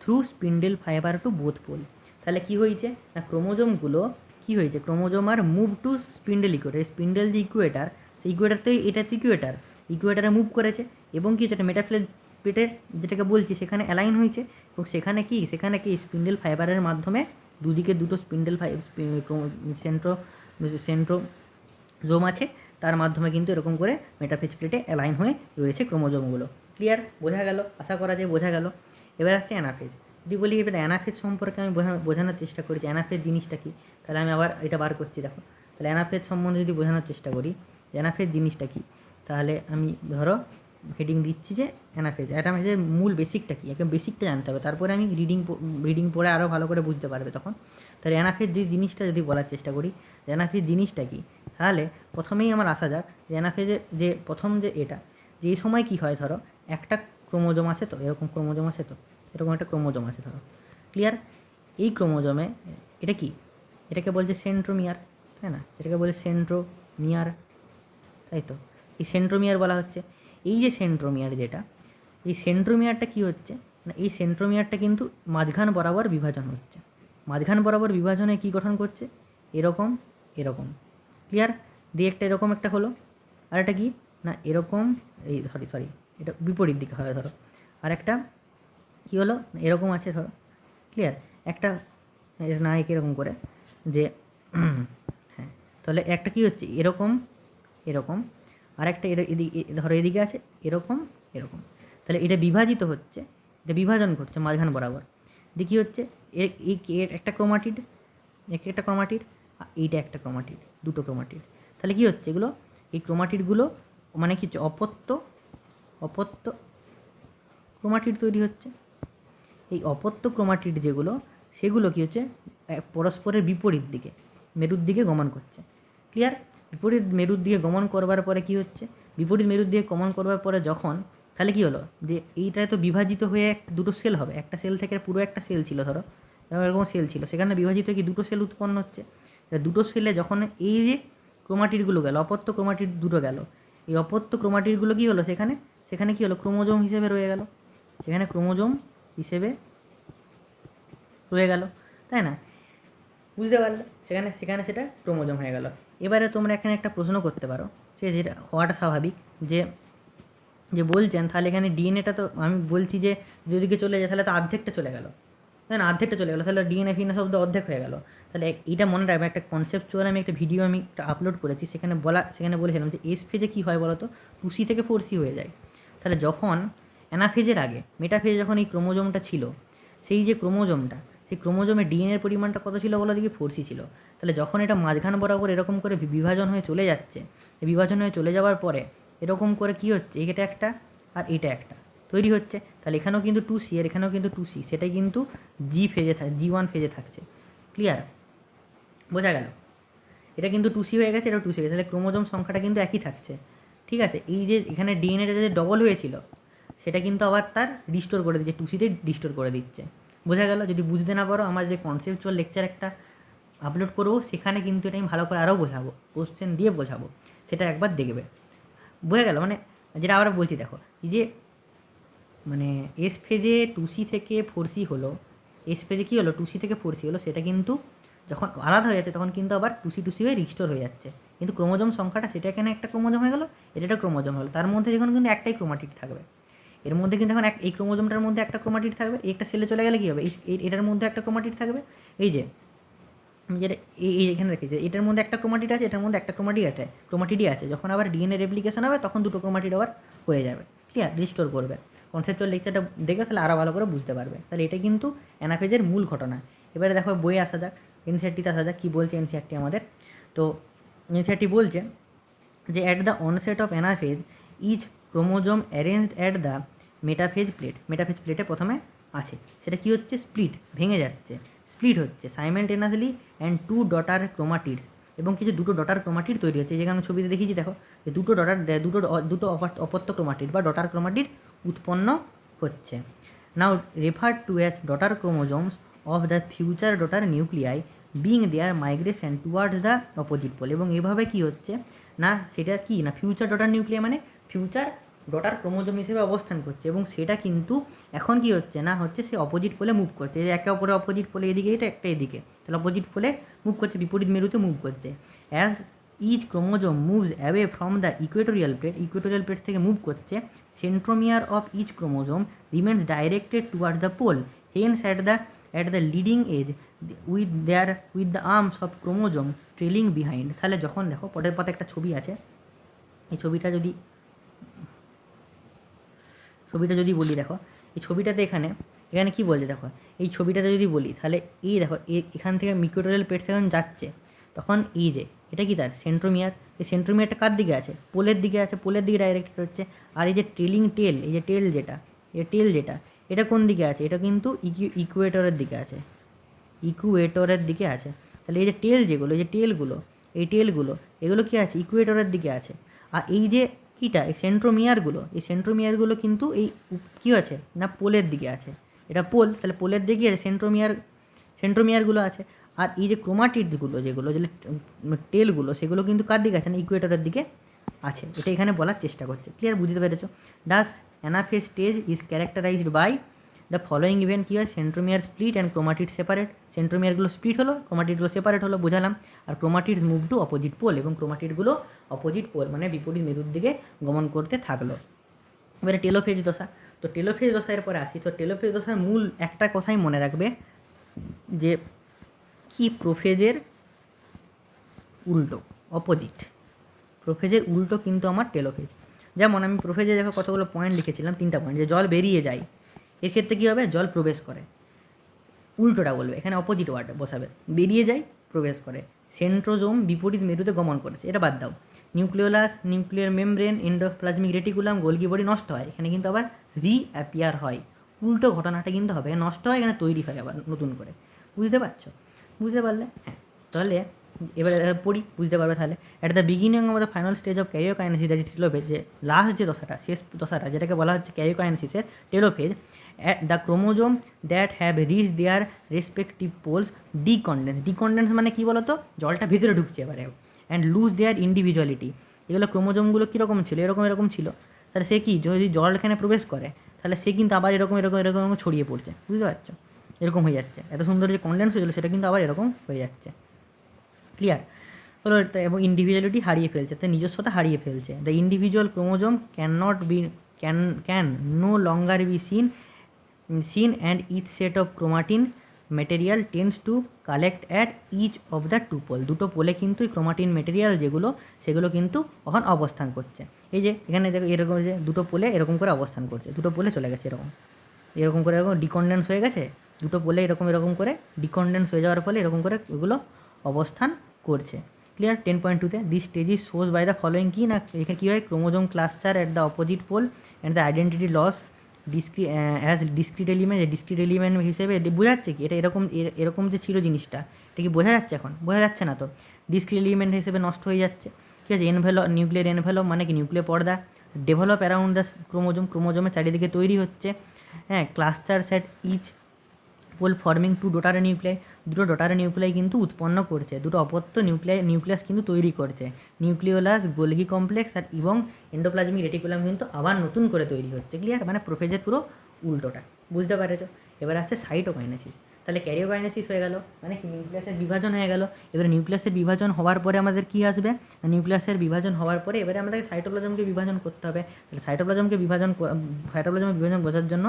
through spindle fibre to both pole. তাহলে কী হয়েছে না ক্রোমোজোমগুলো কী হয়েছে, chromosome are move to spindle equator, spindle যে ইকুয়েটার, সেই ইকুয়েটার তো এটা তো ইকুয়েটারে মুভ করেছে, এবং কি হচ্ছে একটা মেটাফেজ প্লেটে যেটাকে বলছি সেখানে অ্যালাইন হয়েছে, এবং সেখানে কি স্পিন্ডেল ফাইবারের মাধ্যমে দুদিকে দুটো স্পিন্ডেল সেন্ট্রোজোম আছে, তার মাধ্যমে কিন্তু এরকম করে মেটাফেজ প্লেটে অ্যালাইন হয়ে রয়েছে ক্রোমোজোমগুলো। ক্লিয়ার? বোঝা গেল, আশা করা যায় বোঝা গেল। এবার আসছে অ্যানাফেজ। যদি বলি এবার অ্যানাফেজ সম্পর্কে আমি বোঝানোর চেষ্টা করি যে অ্যানাফেজ জিনিসটা কী, তাহলে আমি আবার এটা বার করছি। দেখো, তাহলে অ্যানাফেজ সম্বন্ধে যদি বোঝানোর চেষ্টা করি যে অ্যানাফেজ জিনিসটা কী, তাহলে আমি ধরো হেডিং দিচ্ছি যে অ্যানাফেজের মূল বেসিকটা কী, একদম বেসিকটা জানতে হবে, তারপরে আমি রিডিং পড়ে আরও ভালো করে বুঝতে পারবে তখন। তাহলে অ্যানাফেজ যে জিনিসটা যদি বলার চেষ্টা করি, অ্যানাফেজ জিনিসটা কী, তাহলে প্রথমেই আমার আসা যাক যে অ্যানাফেজের যে প্রথম যে এটা, যে এই সময় কী হয়, ধরো একটা ক্রোমোজোম আছে, তো এরকম ক্রোমোজোম আছে, তো এরকম একটা ক্রোমোজোম আছে ধরো। ক্লিয়ার? এই ক্রোমোজোমে এটা কি, এটাকে বলছে সেন্ট্রোমিয়ার, তাই না, এটাকে বলে সেন্ট্রোমিয়ার, তাই তো, এই সেন্ট্রোমিয়ার বলা হচ্ছে। এই যে সেন্ট্রোমিয়ার যেটা, এই সেন্ট্রোমিয়ারটা কী হচ্ছে না, এই সেন্ট্রোমিয়ারটা কিন্তু মাঝখান বরাবর বিভাজন হচ্ছে, মাঝখান বরাবর বিভাজনে কী গঠন করছে, এরকম এরকম। ক্লিয়ার? দিয়ে একটা এরকম একটা হলো, আর একটা কি না এরকম, এই সরি এটা বিপরীত দিকে হয় ধরো, আর একটা কী হলো এরকম আছে ধরো। ক্লিয়ার? একটা না এরকম করে যে হ্যাঁ, তাহলে একটা কী হচ্ছে এরকম এরকম, আর একটা এদিকে ধরো এদিকে আছে এরকম এরকম, তাহলে এটা বিভাজিত হচ্ছে, এটা বিভাজন করছে মাঝখান বরাবর। দিয়ে কী হচ্ছে একটা ক্রোমাটিড, একটা ক্রোমাটিড, এইটা একটা ক্রোমাটিড, দুটো ক্রোমাটিড। তাহলে কী হচ্ছে এগুলো, এই ক্রোমাটিডগুলো মানে কি হচ্ছে অপত্য ক্রোমাটিড তৈরি হচ্ছে। এই অপত্য ক্রোমাটিড যেগুলো, সেগুলো কী হচ্ছে পরস্পরের বিপরীত দিকে মেরুর দিকে গমন করছে। ক্লিয়ার? বিপরীত মেরুর দিকে গমন করবার পরে কী হচ্ছে, বিপরীত মেরুর দিকে গমন করবার পরে যখন, তাহলে কী হলো যে এইটায় তো বিভাজিত হয়ে দুটো সেল হবে, একটা সেল থেকে পুরো একটা সেল ছিল ধরো, এরকম সেল ছিল, সেখানে বিভাজিত হয়ে কি দুটো সেল উৎপন্ন হচ্ছে। দুটো সেলে যখন এই যে ক্রোমাটিডগুলো গেল, অপত্য ক্রোমাটিড দুটো গেল, এই অপত্য ক্রোমাটিডগুলো কী হলো সেখানে কী হলো ক্রোমোজোম হিসেবে রয়ে গেল, সেখানে ক্রোমোজোম হিসেবে রয়ে গেল, তাই না। বুঝতে পারলে? সেখানে সেখানে সেটা ক্রোমোজোম হয়ে গেল। এবারে তোমরা এখানে একটা প্রশ্ন করতে পারো, সে যেটা হওয়াটা স্বাভাবিক, যে যে বলছেন তাহলে এখানে ডিএনএটা তো আমি বলছি যে যদি ওদিকে চলে যায় তাহলে তো অর্ধেকটা চলে গেল, তাই না? অর্ধেকটা চলে গেলো, তাহলে ডিএনএ ফিএনএ শব্দ অর্ধেক হয়ে গেল। তাহলে এইটা মনে রাখবে, একটা কনসেপচুয়াল আমি একটা ভিডিও আমি একটা আপলোড করেছি, সেখানে বলেছিলাম যে এস ফেজে কী হয় বলো তো, 2C থেকে 4C হয়ে যায়। তাহলে যখন অ্যানাফেজের আগে মেটাফেজে যখন এই ক্রোমোজোমটা ছিল, সেই যে ক্রোমোজোমটা, সেই ক্রোমোজোমে ডিএনএর পরিমাণটা কত ছিল বলো দেখি? 4C ছিল। তাহলে যখন এটা মাঝখান বরাবর এরকম করে বিভাজন হয়ে চলে যাচ্ছে, বিভাজন হয়ে চলে যাওয়ার পরে এরকম করে কী হচ্ছে, এটা একটা আর এটা একটা তৈরি হচ্ছে। তাহলে এখানেও কিন্তু 2C আর এখানেও কিন্তু 2C, সেটাই কিন্তু G1 ফেজে থাকছে। ক্লিয়ার? বোঝা গেল? এটা কিন্তু 2C হয়ে গেছে, এটা 2C হয়ে গেছে, তাহলে ক্রোমোজোম সংখ্যাটা কিন্তু একই থাকছে। ঠিক আছে? এই যে এখানে ডিএনএটা যে ডবল হয়েছিল, সেটা কিন্তু আবার তার রিস্টোর করে দিচ্ছে, 2Cতে রিস্টোর করে দিচ্ছে। বোঝা গেল? যদি বুঝতে না পারো, আমার যে কনসেপচুয়াল লেকচার একটা আপলোড করবো, সেখানে কিন্তু এটা আমি ভালো করে আরও বোঝাবো, কোশ্চেন দিয়ে বোঝাবো, সেটা একবার দেখবে। বোঝা গেল? মানে যেটা আবার বলছি, দেখো এই যে মানে এস ফেজে 2C থেকে 4C হলো, এস ফেজে কী হলো, 2C থেকে 4C হলো, সেটা কিন্তু যখন আলাদা হয়ে যাচ্ছে তখন কিন্তু আবার 2C হয়ে রিস্টোর হয়ে যাচ্ছে। কিন্তু ক্রোমোজোম সংখ্যাটা সেটা এখানে একটা ক্রোমোজোম হয়ে গেলো, এটা একটা ক্রোমোজোম হলো, তার মধ্যে যখন কিন্তু একটাই ক্রোমাটিড থাকবে। এর মধ্যে কিন্তু এখন এই ক্রোমোজোমটার মধ্যে একটা ক্রোমাটিড থাকবে, একটা সেলে চলে গেলে কী হবে, এটার মধ্যে একটা ক্রোমাটিড থাকবে। এই যে আমি যেটা এই এখানে রেখেছি, এটার মধ্যে একটা ক্রোমাটিড আছে, এটার মধ্যে একটা ক্রোমাটিডই আছে। যখন আবার ডিএনএ রেপ্লিকেশন হবে তখন দুটো ক্রোমাটিড আবার হয়ে যাবে। ক্লিয়ার? রিস্টোর করবে। কনসেপ্টুয়াল লেকচারটা দেখবে, তাহলে আরও ভালো করে বুঝতে পারবে। তাহলে এটা কিন্তু অ্যানাফেজের মূল ঘটনা। এবারে দেখো বইয়ে আসা যাক, এনসিআরটিতে আসা যাক, কী বলছে এনসিআরটি আমাদের। তো এনসিআরটি বলছে যে at the onset of anaphase each chromosome arranged at the metaphase প্লেটে প্রথমে আছে, সেটা কী হচ্ছে, স্প্লিট, ভেঙে যাচ্ছে, স্প্লিট হচ্ছে সাইমেলটেনাসলি অ্যান্ড 2 ডটার ক্রোমাটিডস, এবং কিছু দুটো ডটার ক্রোমাটিড তৈরি হচ্ছে। যেখানে আমি ছবিতে দেখিয়েছি, দেখো যে দুটো অপত্য ক্রোমাটিড বা ডটার ক্রোমাটিড উৎপন্ন হচ্ছে। Now refer to as daughter chromosomes of the future daughter nuclei being their migration towards the opposite pole. এবং এভাবে কী হচ্ছে না, সেটা কি না, ফিউচার ডটার নিউক্লিয়াই মানে ফিউচার ডটার ক্রোমোজোম হিসেবে অবস্থান করছে, এবং সেটা কিন্তু এখন কি হচ্ছে না, হচ্ছে সে অপোজিট পোলে মুভ করছে। যে একে অপরের অপোজিট পোলে, এদিকে এটা একটা এদিকে, তাহলে অপোজিট পোলে মুভ করছে, বিপরীত মেরুতে মুভ করছে। As each chromosome moves away from the equatorial plate থেকে মুভ করছে, centromere of each chromosome remains directed towards the pole, hence at the leading edge with the arms of chromosome trailing behind। তাহলে যখন দেখো পরের পাতে একটা ছবি আছে, এই ছবিটা যদি বলি, দেখো এই ছবিটাতে এখানে কী বলছে, দেখো এই ছবিটাতে যদি বলি, তাহলে এই দেখো এখান থেকে ইকুয়েটোরিয়াল প্লেট থেকে যাচ্ছে, তখন এই যে এটা কি, তার সেন্ট্রোমিয়ার, এই সেন্ট্রোমিয়ারটা কার দিকে আছে, পোলের দিকে আছে, পোলের দিকে ডাইরেক্টেড হচ্ছে। আর এই যে ট্রেলিং টেল, এই যে টেল যেটা এটা কোন দিকে আছে, এটা কিন্তু ইকুয়েটরের দিকে আছে, তাহলে এই যে টেল যেগুলো, এই টেলগুলো এগুলো কী আছে, ইকুয়েটরের দিকে আছে। আর এই যে কীটা, এই সেন্ট্রোমিয়ারগুলো কিন্তু এই কী আছে না, পোলের দিকে আছে, এটা পোল, তাহলে পোলের দিকে আছে সেন্ট্রোমিয়ারগুলো আছে। আর এই যে ক্রোমাটিডগুলো যেগুলো টেলগুলো, সেগুলো কিন্তু কার দিকে আছে না, ইকুয়েটরের দিকে আছে। এটা এখানে বলার চেষ্টা করছে। ক্লিয়ার? বুঝতে পেরেছো? Thus anaphase stage is characterised by the following event. কী হয়, centromere split and chromatid separate. সেন্ট্রোমিয়ারগুলো স্প্লিট হলো, ক্রোমাটিডগুলো সেপারেট হলো, বোঝালাম। আর chromatids move to opposite pole, এবং ক্রোমাটিডগুলো অপোজিট পোল মানে বিপরীত মেরুর দিকে গমন করতে থাকলো। এবারে টেলোফেজ দশা। তো টেলোফেজ দশা এরপরে আসি। তো টেলোফেজ দশার মূল একটা কথাই মনে রাখবে, যে কি, প্রোফেজের উল্টো, অপোজিট। প্রোফেজের উল্টো কিন্তু আমার টেলোফেজ। যেমন আমি প্রোফেজে দেখো কতগুলো পয়েন্ট লিখেছিলাম, 3টা পয়েন্ট, যে জল বেরিয়ে যায়, এর ক্ষেত্রে কী হবে, জল প্রবেশ করে। উল্টোটা বলবে, এখানে অপোজিট ওয়ার্ড বসাবে, বেরিয়ে যায়, প্রবেশ করে। সেন্ট্রোজোম বিপরীত মেরুতে গমন করেছে, এটা বাদ দাও। Nucleolus, nuclear membrane, endoplasmic reticulum, Golgi body নষ্ট হয়, এখানে কিন্তু আবার রিঅ্যাপিয়ার হয়। উল্টো ঘটনাটা কিন্তু হবে, নষ্ট হয়, এখানে তৈরি হয় আবার নতুন করে। বুঝতে পারছো? বুঝতে পারলে? হ্যাঁ। তাহলে এবারে পড়ি, বুঝতে পারবে তাহলে। At the beginning of the final stage of karyokinesis, that is telophase, যে লাস্ট যে দশাটা, শেষ দশাটা, যেটাকে বলা হচ্ছে ক্যারিওকাইনেসিসের telophase, the chromosome that have reach their respective poles decondense মানে কী বলো তো, জলটা ভিতরে ঢুকছে এবারে, অ্যান্ড লুজ দেয়ার ইন্ডিভিজুয়ালিটি। এগুলো ক্রোমোজোমগুলো কীরকম ছিল, এরকম ছিল। তাহলে সে কি, যদি জল এখানে প্রবেশ করে, তাহলে সে কিন্তু আবার এরকম ছড়িয়ে পড়ছে। বুঝতে পারছো? এরকম হয়ে যাচ্ছে, এত সুন্দর যে কনডেন্স হয়েছিল সেটা কিন্তু আবার এরকম হয়ে যাচ্ছে। ক্লিয়ার হলো? এবং ইন্ডিভিজুয়ালিটি হারিয়ে ফেলছে, তার নিজস্বতা হারিয়ে ফেলছে। The individual chromosome can no longer be seen and each set of chromatin material tends to collect at each of the two pole. দুটো পোলে কিন্তু এই ক্রোমাটিন মেটেরিয়াল যেগুলো সেগুলো কিন্তু এখন অবস্থান করছে। এই যে এখানে দেখো এরকম যে দুটো পোলে এরকম করে অবস্থান করছে, দুটো পোলে চলে গেছে এরকম এরকম করে এরকম ডিকন্ডেন্স হয়ে গেছে, দুটো পোলে এরকম এরকম করে ডিকন্ডেন্স হয়ে যাওয়ার ফলে এরকম করে এগুলো অবস্থান করছে। ক্লিয়ার? 10.2-তে this stage is shows by the following কি না, এখানে কী হয়, chromosome cluster at the opposite pole and the identity loss as discrete element হিসেবে বোঝা যাচ্ছে কি এটা এরকম এরকম যে ছিল জিনিসটা, এটা কি বোঝা যাচ্ছে? এখন বোঝা যাচ্ছে না তো। ডিসক্রিট এলিমেন্ট হিসেবে নষ্ট হয়ে যাচ্ছে। ঠিক আছে? নিউক্লিয়ার এনভেলপ মানে কি, নিউক্লিয়ার পর্দা ডেভেলপ অ্যারাউন্ড দ্য ক্রোমোজোমের চারিদিকে তৈরি হচ্ছে। হ্যাঁ, cluster set each pole forming two daughter nuclei, দুটো ডটার নিউক্লিয়াই কিন্তু উৎপন্ন করছে, দুটো অপত্য নিউক্লিয়াস কিন্তু তৈরি করছে। নিউক্লিওলাস, গোলগি কমপ্লেক্স আর এবং এন্ডোপ্লাজমিক রেটিকুলাম কিন্তু আবার নতুন করে তৈরি হচ্ছে। ক্লিয়ার? মানে প্রোফেজের পুরো উল্টোটা, বুঝতে পেরেছো? এবার আসছে সাইটোকাইনেসিস। তাহলে ক্যারিওকাইনেসিস হয়ে গেল, মানে কি নিউক্লিয়াসের বিভাজন হয়ে গেল। এবারে নিউক্লিয়াসের বিভাজন হওয়ার পরে আমাদের কী আসবে, নিউক্লিয়াসের বিভাজন হওয়ার পরে এবারে আমাদের সাইটোপ্লাজমকে বিভাজন করতে হবে। তাহলে সাইটোপ্লাজমের বিভাজন বোঝার জন্য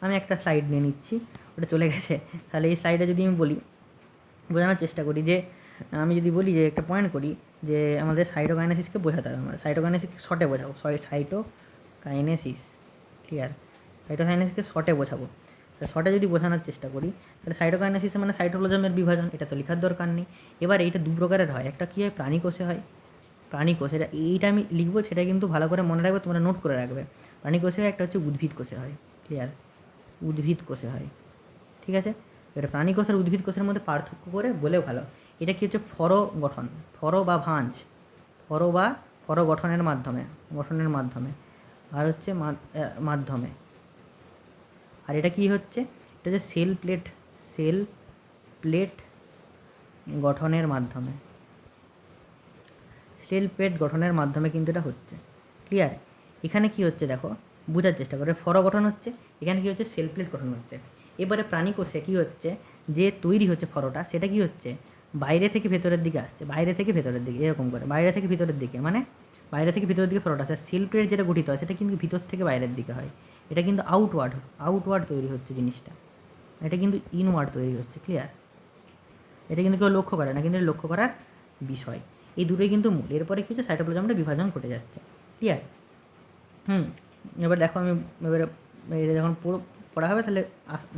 আমি একটা স্লাইড নিয়ে নিচ্ছি, ওটা চলে গেছে। তাহলে এই স্লাইডে যদি আমি বলি, বোঝানোর চেষ্টা করি যে, আমি যদি বলি যে একটা পয়েন্ট করি যে আমাদের সাইটোকাইনেসিসকে বোঝাতে হবে, আমাদের সাইটোকাইনেসিসকে শর্টে বোঝাবো, সাইটোকাইনেসিস। ক্লিয়ার? সাইটোকাইনেসিসকে শর্টে বোঝাবো। তাহলে শর্টে যদি বোঝানোর চেষ্টা করি, তাহলে সাইটোকাইনেসিস মানে সাইটোপ্লাজমের বিভাজন, এটা তো লেখার দরকার নেই। এবার এইটা দু প্রকারের হয়, একটা কী হয়, প্রাণীকোষে হয়। প্রাণীকোষ, এটা এইটা আমি লিখবো, সেটা কিন্তু ভালো করে মনে রাখবে, তোমরা নোট করে রাখবে। প্রাণীকোষে একটা হচ্ছে উদ্ভিদ কোষে হয়। ক্লিয়ার? উদ্ভিদ কোষে হয়। ঠিক আছে? এবার প্রাণী কোষের উদ্ভিদ কোষের মধ্যে পার্থক্য করে বলেও ভালো। এটা কি হচ্ছে, ফর গঠন, ফর বা ভাঁজ, ফর গঠনের মাধ্যমে আর হচ্ছে মাধ্যমে। আর এটা কি হচ্ছে, এটা হচ্ছে সেল প্লেট গঠনের মাধ্যমে, কিন্তু এটা হচ্ছে। ক্লিয়ার? এখানে কি হচ্ছে দেখো, বোঝার চেষ্টা করে, ফর গঠন হচ্ছে, এখানে কি হচ্ছে, সেল প্লেট গঠন হচ্ছে। এবারে প্রাণী কোষে কী হচ্ছে, যে তৈরি হচ্ছে ফরটা, সেটা কি হচ্ছে, বাইরে থেকে ভেতরের দিকে আসছে, এরকম করে বাইরে থেকে ভিতরের দিকে, মানে বাইরে থেকে ভিতরের দিকে ফরটা আসছে। সেল প্লেট যেটা গঠিত হয় সেটা কিন্তু ভিতর থেকে বাইরের দিকে হয়, এটা কিন্তু আউটওয়ার্ড তৈরি হচ্ছে জিনিসটা, এটা কিন্তু ইনওয়ার্ড তৈরি হচ্ছে। ক্লিয়ার? এটা কিন্তু কেউ লক্ষ্য করে না, কিন্তু লক্ষ্য করার বিষয়। এই দুটোই কিন্তু মূল। এরপরে কী হচ্ছে, সাইটোপ্লাজমটা বিভাজন ঘটে যাচ্ছে। ক্লিয়ার? এবার দেখো, আমি এবারে এটা যখন পড়া হবে তাহলে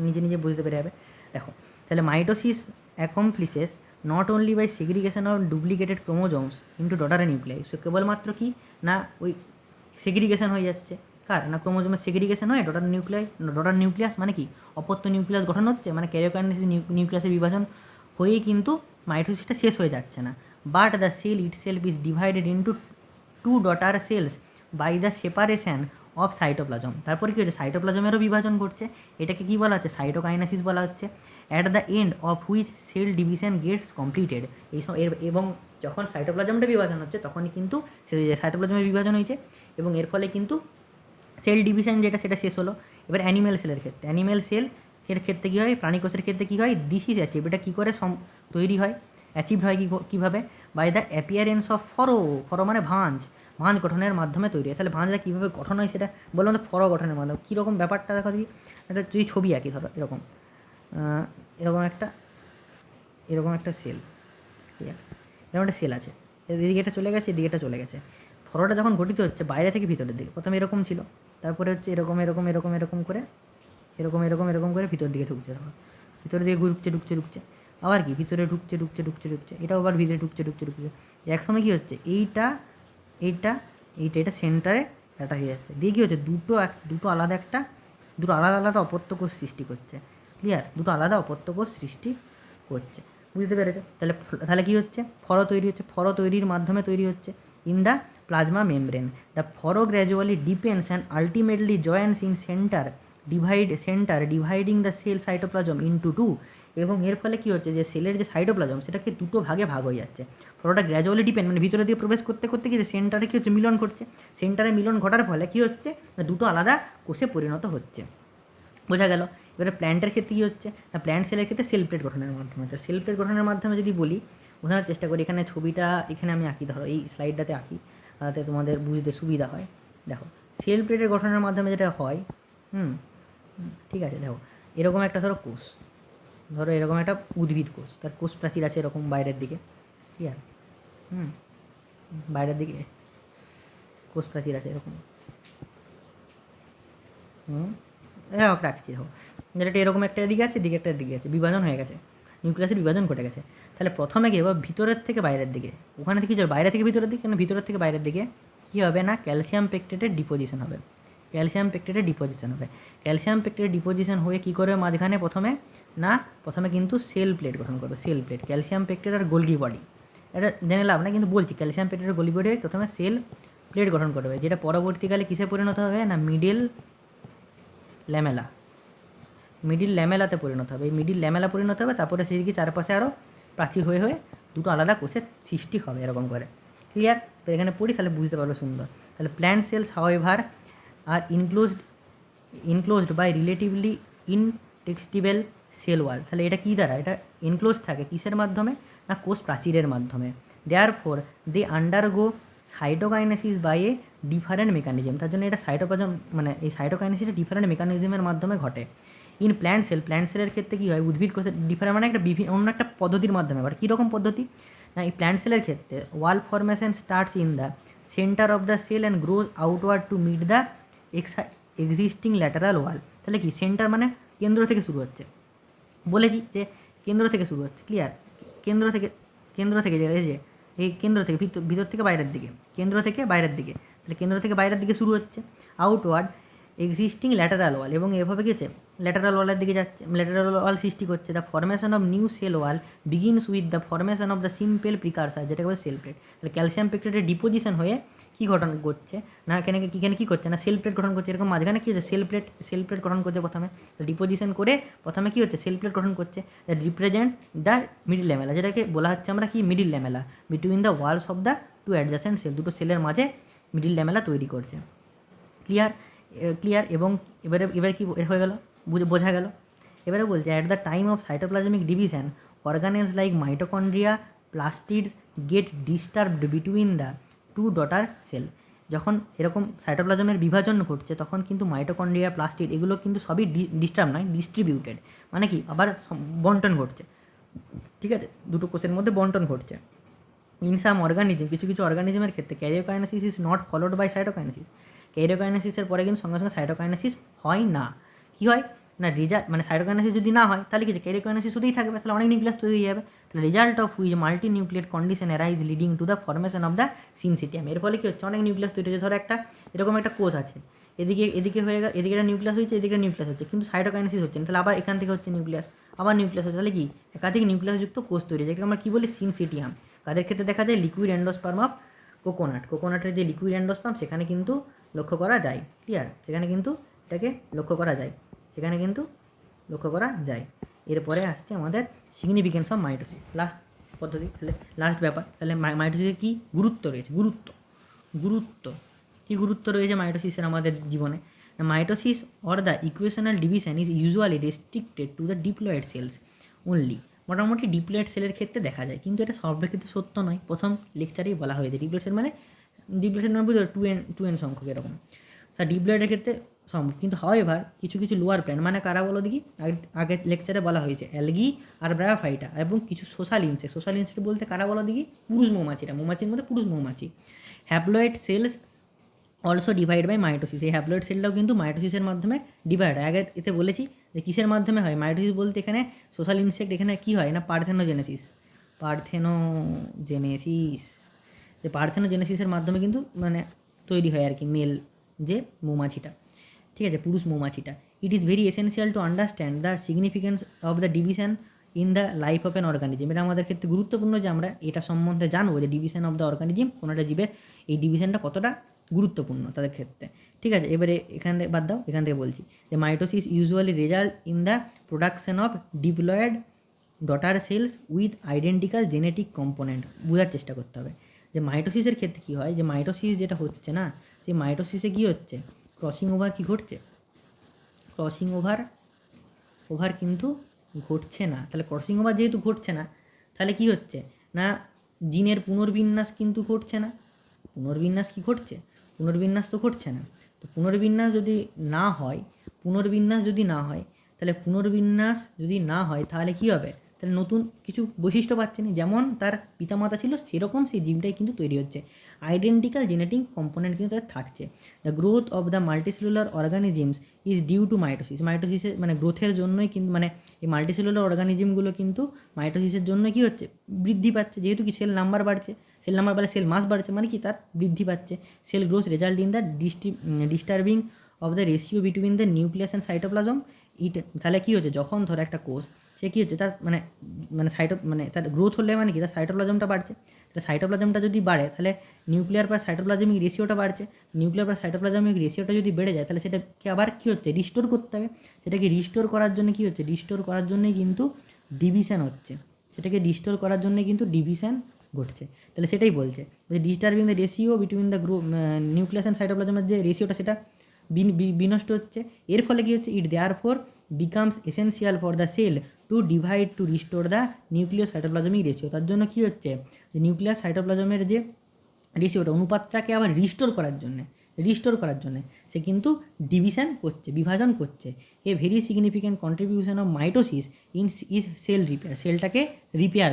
নিজে নিজে বুঝতে পেরে যাবে। দেখো, তাহলে mitosis accomplishes not only by segregation of duplicated chromosomes into daughter nuclei. So কেবলমাত্র কি না, ওই সেগ্রিগেশন হয়ে যাচ্ছে, কার না, ক্রোমোজোমের সেগ্রিগেশন হয়ে ডটার নিউক্লিয়াস মানে কি, অপত্য নিউক্লিয়াস গঠন হচ্ছে, মানে ক্যারিওকাইনেসিস নিউক্লিয়াসের বিভাজন হয়েই কিন্তু মাইটোসিসটা শেষ হয়ে যাচ্ছে না। But the cell itself is divided into two daughter cells by the separation of cytoplasm. তারপরে কী হচ্ছে, সাইটোপ্লাজমেরও বিভাজন ঘটছে, এটাকে কী বলা হচ্ছে, সাইটোকাইনেসিস বলা হচ্ছে। At the end of which cell division gets completed. এবং যখন সাইটোপ্লাজমটা বিভাজন হচ্ছে তখনই কিন্তু সাইটোপ্লাজমের বিভাজন হয়েছে, এবং এর ফলে কিন্তু সেল ডিভিশন যেটা সেটা শেষ হলো। এবার অ্যানিম্যাল সেলের ক্ষেত্রে কী হয়, প্রাণীকোষের ক্ষেত্রে কী হয়, দিস ইজ অ্যাচিভ, এটা কী করে তৈরি হয়, অ্যাচিভড হয় কীভাবে, বাই দ্য অ্যাপিয়ারেন্স অফ ফরো মানে ভাঁজ গঠনের মাধ্যমে তৈরি হয়। তাহলে ভাঁজটা কীভাবে গঠন হয় সেটা বললাম, তো ফর গঠনের মাধ্যমে। কীরকম ব্যাপারটা দেখো দেখি, একটা যদি ছবি আঁকি, ধরো এরকম একটা সেল, ঠিক আছে, এরকম একটা সেল আছে, এদিকে এটা চলে গেছে, এদিকে এটা চলে গেছে। ফরটা যখন গঠিত হচ্ছে বাইরে থেকে ভিতরের দিকে, প্রথমে এরকম ছিল, তারপরে হচ্ছে এরকম করে ভিতর দিকে ঢুকছে, দেখো ভিতরের দিকে ঢুকছে, আবার কি ভিতরে ঢুকছে, এটাও আবার ভিতরে ঢুকছে। একসময় কী হচ্ছে, এইটা সেন্টারে একটা হয়ে যাচ্ছে, দিয়ে কী হচ্ছে, দুটো আলাদা অপত্য কোষ সৃষ্টি করছে। ক্লিয়ার? দুটো আলাদা অপত্য কোষ সৃষ্টি করছে, বুঝতে পেরেছো? তাহলে কী হচ্ছে, ফর তৈরির মাধ্যমে তৈরি হচ্ছে in the plasma membrane. The furrow gradually depends and ultimately joints in dividing the cell cytoplasm into two. এবং এর ফলে কী হচ্ছে, যে সেলের যে সাইটোপ্লাজম সেটাকে দুটো ভাগে ভাগ হয়ে যাচ্ছে। ফটোটা গ্র্যাজুয়ালি ডিপেন্ড মানে ভিতরে দিয়ে প্রবেশ করতে কী হচ্ছে, সেন্টারে কী হচ্ছে, মিলন ঘটছে। সেন্টারে মিলন ঘটার ফলে কী হচ্ছে, দুটো আলাদা কোষে পরিণত হচ্ছে। বোঝা গেল? এবারে প্ল্যান্টের ক্ষেত্রে কী হচ্ছে না, প্ল্যান্ট সেলের ক্ষেত্রে সেল প্লেট গঠনের মাধ্যমে। তো সেল প্লেট গঠনের মাধ্যমে যদি বলি, বোঝানোর চেষ্টা করি, এখানে ছবিটা এখানে আমি আঁকি, ধরো এই স্লাইডটাতে আঁকি, তাতে তোমাদের বুঝতে সুবিধা হয়। দেখো সেল প্লেটের গঠনের মাধ্যমে যেটা হয়, ঠিক আছে, দেখো এরকম একটা ধরো কোষ, ধরো এরকম একটা উদ্ভিদ কোষ, তার কোষ প্রাচীর আছে এরকম বাইরের দিকে, ঠিক আছে, বাইরের দিকে কোষ প্রাচীর আছে এরকম, রাখছি। দেখো যেটা এরকম একটা দিকে আছে, দিকে একটা দিকে আছে, বিভাজন হয়ে গেছে, নিউক্লিয়াসের বিভাজন ঘটে গেছে। তাহলে প্রথমে কি হবে, ভিতরের থেকে বাইরের দিকে, ওখানে থেকে কি বাইরে থেকে ভিতরের দিকে, ভিতরের থেকে বাইরের দিকে কী হবে না, ক্যালসিয়াম পেকটেটের ডিপোজিশন হবে, ক্যালসিয়াম পেকটেটের ডিপোজিশন হবে। ক্যালসিয়াম পেকটেটের ডিপোজিশন হয়ে কী করবে মাঝখানে, প্রথমে কিন্তু সেল প্লেট গঠন করবে, সেল প্লেট, ক্যালসিয়াম পেকটেট আর গোলগি বডি, এটা জেনে লাভ না, কিন্তু বলছি ক্যালসিয়াম পেকটেটের গোলগি বডি প্রথমে সেল প্লেট গঠন করবে, যেটা পরবর্তীকালে কিসে পরিণত হবে না, মিডিল ল্যামেলাতে পরিণত হবে। এই মিডিল ল্যামেলা পরিণত হবে, তারপরে সেদিকে চারপাশে আরও প্রাচীর হয়ে দুটো আলাদা কোষের সৃষ্টি হবে এরকম করে। ক্লিয়ার? তো এখানে পড়ি তাহলে বুঝতে পারবে সুন্দর। তাহলে plant cells however are enclosed by relatively inextensible cell wall. তাহলে এটা কী দ্বারা, এটা এনক্লোজ থাকে কিসের মাধ্যমে না, কোষ প্রাচীরের মাধ্যমে। Therefore they undergo cytokinesis by a different mechanism. তার জন্য এটা সাইটোপ্লাজম মানে এই সাইটোকাইনেসিসটা ডিফারেন্ট মেকানিজমের মাধ্যমে ঘটে। ইন প্ল্যান্ট সেলের ক্ষেত্রে কী হয়, উদ্ভিদ কোষের ডিফারেন্ট মানে একটা অন্য একটা পদ্ধতির মাধ্যমে। আবার কীরকম পদ্ধতি না, এই প্ল্যান্ট সেলের ক্ষেত্রে wall formation starts in the centre of the cell and grows outward to meet the existing lateral wall. তাহলে কি সেন্টার মানে কেন্দ্র থেকে শুরু হচ্ছে, বলেছি যে কেন্দ্র থেকে শুরু হচ্ছে। ক্লিয়ার? কেন্দ্র থেকে যে এই কেন্দ্র থেকে ভিতর থেকে বাইরের দিকে, কেন্দ্র থেকে বাইরের দিকে, তাহলে কেন্দ্র থেকে বাইরের দিকে শুরু হচ্ছে, আউটওয়ার্ড এক্সিস্টিং ল্যাটারাল ওয়াল, এবং এভাবে কী হচ্ছে ল্যাটারাল ওয়ালের দিকে যাচ্ছে, ল্যাটারাল ওয়াল সৃষ্টি করছে। The formation of new cell wall begins with the formation of the simple precursor, যেটাকে বলে সেল প্লেট। তাহলে ক্যালসিয়াম পেকটেটের ডিপোজিশন হয়ে কী গঠন করছে না, এখানে কী করছে না, সেল প্লেট গঠন করছে। এরকম মাঝখানে কী হচ্ছে, সেল প্লেট গঠন করছে প্রথমে, ডিপোজিশন করে প্রথমে কী হচ্ছে, সেল প্লেট গঠন করছে, রিপ্রেজেন্ট দ্য মিডিল ল্যামেলা, যেটাকে বলা হচ্ছে আমরা কি middle lamella, between the walls of the two adjacent cell, দুটো সেলের মাঝে মিডিল ল্যামেলা তৈরি করছে। ক্লিয়ার? এবং এবারে কি হয়ে গেল, বোঝা গেল। এবারে বলছে at the time of cytoplasmic division organelles like mitochondria plastids get disturbed between the two daughter cell. যখন এরকম সাইটোপ্লাজমের বিভাজন ঘটছে তখন কিন্তু মাইটোকন্ড্রিয়া প্লাস্টিড এগুলো কিন্তু সবই ডিস্টার্ব নয়, ডিস্ট্রিবিউটেড, মানে কি আবার বন্টন ঘটছে, ঠিক আছে, দুটো কোষের মধ্যে বন্টন ঘটছে। ইন সাম অর্গানিজম, কিছু অর্গানিজমের ক্ষেত্রে karyokinesis is not followed by cytokinesis. ক্যারিওকাইনেসিসের পরে কিন্তু সঙ্গে সঙ্গে সাইটোকাইনেসিস হয় না। কী হয় না, মানে সাইটোকাইনেসিস যদি না হয় তাহলে কিছু ক্যারিওকাইনেসিস হতেই থাকবে, তাহলে অনেক নিউক্লিয়াস তৈরি হয়ে যাবে। তাহলে result of which multinucleate condition arise leading to the formation of the syncytium. এর ফলে কী হচ্ছে, অনেক নিউক্লিয়াস তৈরি হচ্ছে। ধরো এরকম একটা কোষ আছে, এদিকে হয়ে গেল, এদিকে একটা নিউক্লিয়াস হচ্ছে, এদিকে নিউক্লিয়াস হচ্ছে, কিন্তু সাইটোকাইনেসিস হচ্ছে না। তাহলে আবার এখান থেকে হচ্ছে নিউক্লিয়াস, আবার নিউক্লিয়াস হচ্ছে, তাহলে কি একাধিক নিউক্লিয়াসযুক্ত কোষ তৈরি, যেটাকে আমরা কী বলি, সিনসিটিয়াম। কাদের ক্ষেত্রে দেখা যায়, লিকুইড এন্ডোস্পার্ম অফ কোকোনাটের যে লিকুইড এন্ডোস্পার্ম সেখানে কিন্তু লক্ষ্য করা যায়। ক্লিয়ার? সেখানে কিন্তু এটাকে লক্ষ্য করা যায়। এরপরে আসছে আমাদের সিগনিফিকেন্স অফ মাইটোসিস, লাস্ট পদ্ধতি, তাহলে লাস্ট ব্যাপার। তাহলে মাইটোসিসের কী গুরুত্ব রয়েছে, কী গুরুত্ব রয়েছে মাইটোসিসের আমাদের জীবনে। Mitosis or the equational division is usually restricted to the diploid cells only. মোটামুটি ডিপ্লয়েড সেলের ক্ষেত্রে দেখা যায়, কিন্তু এটা সব ক্ষেত্রে সত্য নয়। প্রথম লেকচারেই বলা হয়েছে ডিপ্লয়েড সেল মানে বুঝলো 2n সংখ্যক এরকম। স্যার ডিপ্লয়েডের ক্ষেত্রে সম্ভব, কিন্তু হাওয়েভার কিছু লোয়ার প্ল্যান্ট মানে কারা বলো দেখি, আগের লেকচারে বলা হয়েছে অ্যালগি আর ব্রায়োফাইটা, এবং কিছু সোশ্যাল ইনসেক্ট বলতে কারা বলো দেখি, পুরুষ মৌমাছির মধ্যে পুরুষ মৌমাছি। Haploid cells also divide by mitosis. এই হ্যাপ্লয়েড সেলটাও কিন্তু মাইটোসিসের মাধ্যমে ডিভাইড হয়। আগে এতে বলেছি যে কিসের মাধ্যমে হয়, মাইটোসিস বলতে এখানে সোশ্যাল ইনসেক্ট, এখানে কী হয় না পার্থেনোজেনেসিস। যে পার্থেনোজেনেসিসের মাধ্যমে কিন্তু মানে তৈরি হয় আর কি মেল যে মৌমাছিটা, ঠিক আছে, পুরুষ মৌমাছিটা। It is very essential to understand the significance of the division in the life of an organism. এটা আমাদের ক্ষেত্রে গুরুত্বপূর্ণ যে আমরা এটা সম্বন্ধে জানবো যে ডিভিশন অফ দ্য অর্গানিজম, কোনো একটা জীবের এই ডিভিশনটা কতটা গুরুত্বপূর্ণ তাদের ক্ষেত্রে, ঠিক আছে। এবারে এখানে বাদ দাও, এখান থেকে বলছি যে mitosis usually result in the production of diploid daughter cells with identical genetic component. বোঝার চেষ্টা করতে হবে যে মাইটোসিসের ক্ষেত্রে কী হয়, যে মাইটোসিস যেটা হচ্ছে না, সেই মাইটোসিসে কী হচ্ছে, ক্রসিং ওভার কী ঘটছে, ক্রসিং ওভার ওভার কিন্তু ঘটছে না। তাহলে ক্রসিং ওভার যেহেতু ঘটছে না, তাহলে কি হচ্ছে না, জিনের পুনর্বিন্যাস কিন্তু ঘটছে না। পুনর্বিন্যাস কি ঘটছে? পুনর্বিন্যাস তো ঘটছে না। তো পুনর্বিন্যাস যদি না হয়, তাহলে কী হবে? তাহলে নতুন কিছু বৈশিষ্ট্য পাচ্ছে না, যেমন তার পিতামাতা ছিল সেরকম সেই জিনটাই কিন্তু তৈরি হচ্ছে, আইডেন্টিক্যাল জেনেটিক কম্পোনেন্ট কিন্তু তার থাকছে। The growth of the multicellular organisms is due to mitosis. মাইটোসিসের মানে গ্রোথের জন্যই কিন্তু মানে এই মাল্টিসেলুলার অর্গানিজমগুলো কিন্তু মাইটোসিসের জন্য কী হচ্ছে? বৃদ্ধি পাচ্ছে। যেহেতু কি সেল নাম্বার বাড়ছে, সেল নাম্বার বাড়লে সেল মাস বাড়ছে, মানে কি তার বৃদ্ধি পাচ্ছে। Cell growth result in the disturbing of the ratio between the nucleus and cytoplasm. তাহলে কী হচ্ছে, যখন ধরো একটা কোষ সে কী হচ্ছে, তার মানে মানে তার গ্রোথ হলে মানে কি তার সাইটোপ্লাজমটা বাড়ছে। তাহলে সাইটোপ্লাজমটা যদি বাড়ে তাহলে নিউক্লিয়ার বা সাইটোপ্লাজমিক রেশিওটা বাড়ছে। নিউক্লিয়ার বা সাইটোপ্লাজমিক রেশিওটা যদি বেড়ে যায় তাহলে সেটাকে আবার কী হচ্ছে, রিস্টোর করতে হবে। সেটাকে রিস্টোর করার জন্য কী হচ্ছে, রিস্টোর করার জন্যই কিন্তু ডিভিশন হচ্ছে। সেটাকে রিস্টোর করার জন্য কিন্তু ডিভিশন ঘটছে। তাহলে সেটাই বলছে যে disturbing the ratio between the nucleus and সাইটোপ্লাজমের যে রেশিওটা সেটা বিনষ্ট হচ্ছে। এর ফলে কী হচ্ছে, it therefore becomes essential for the cell to divide to restore the nucleus cytoplasmic ratio. তার জন্য কী হচ্ছে, যে নিউক্লিয়াস সাইটোপ্লাজমের যে রেশিওটা অনুপাতটাকে আবার রিস্টোর করার জন্যে সে কিন্তু ডিভিশন করছে, বিভাজন করছে। A very significant contribution of mitosis is cell repair. সেলটাকে রিপেয়ার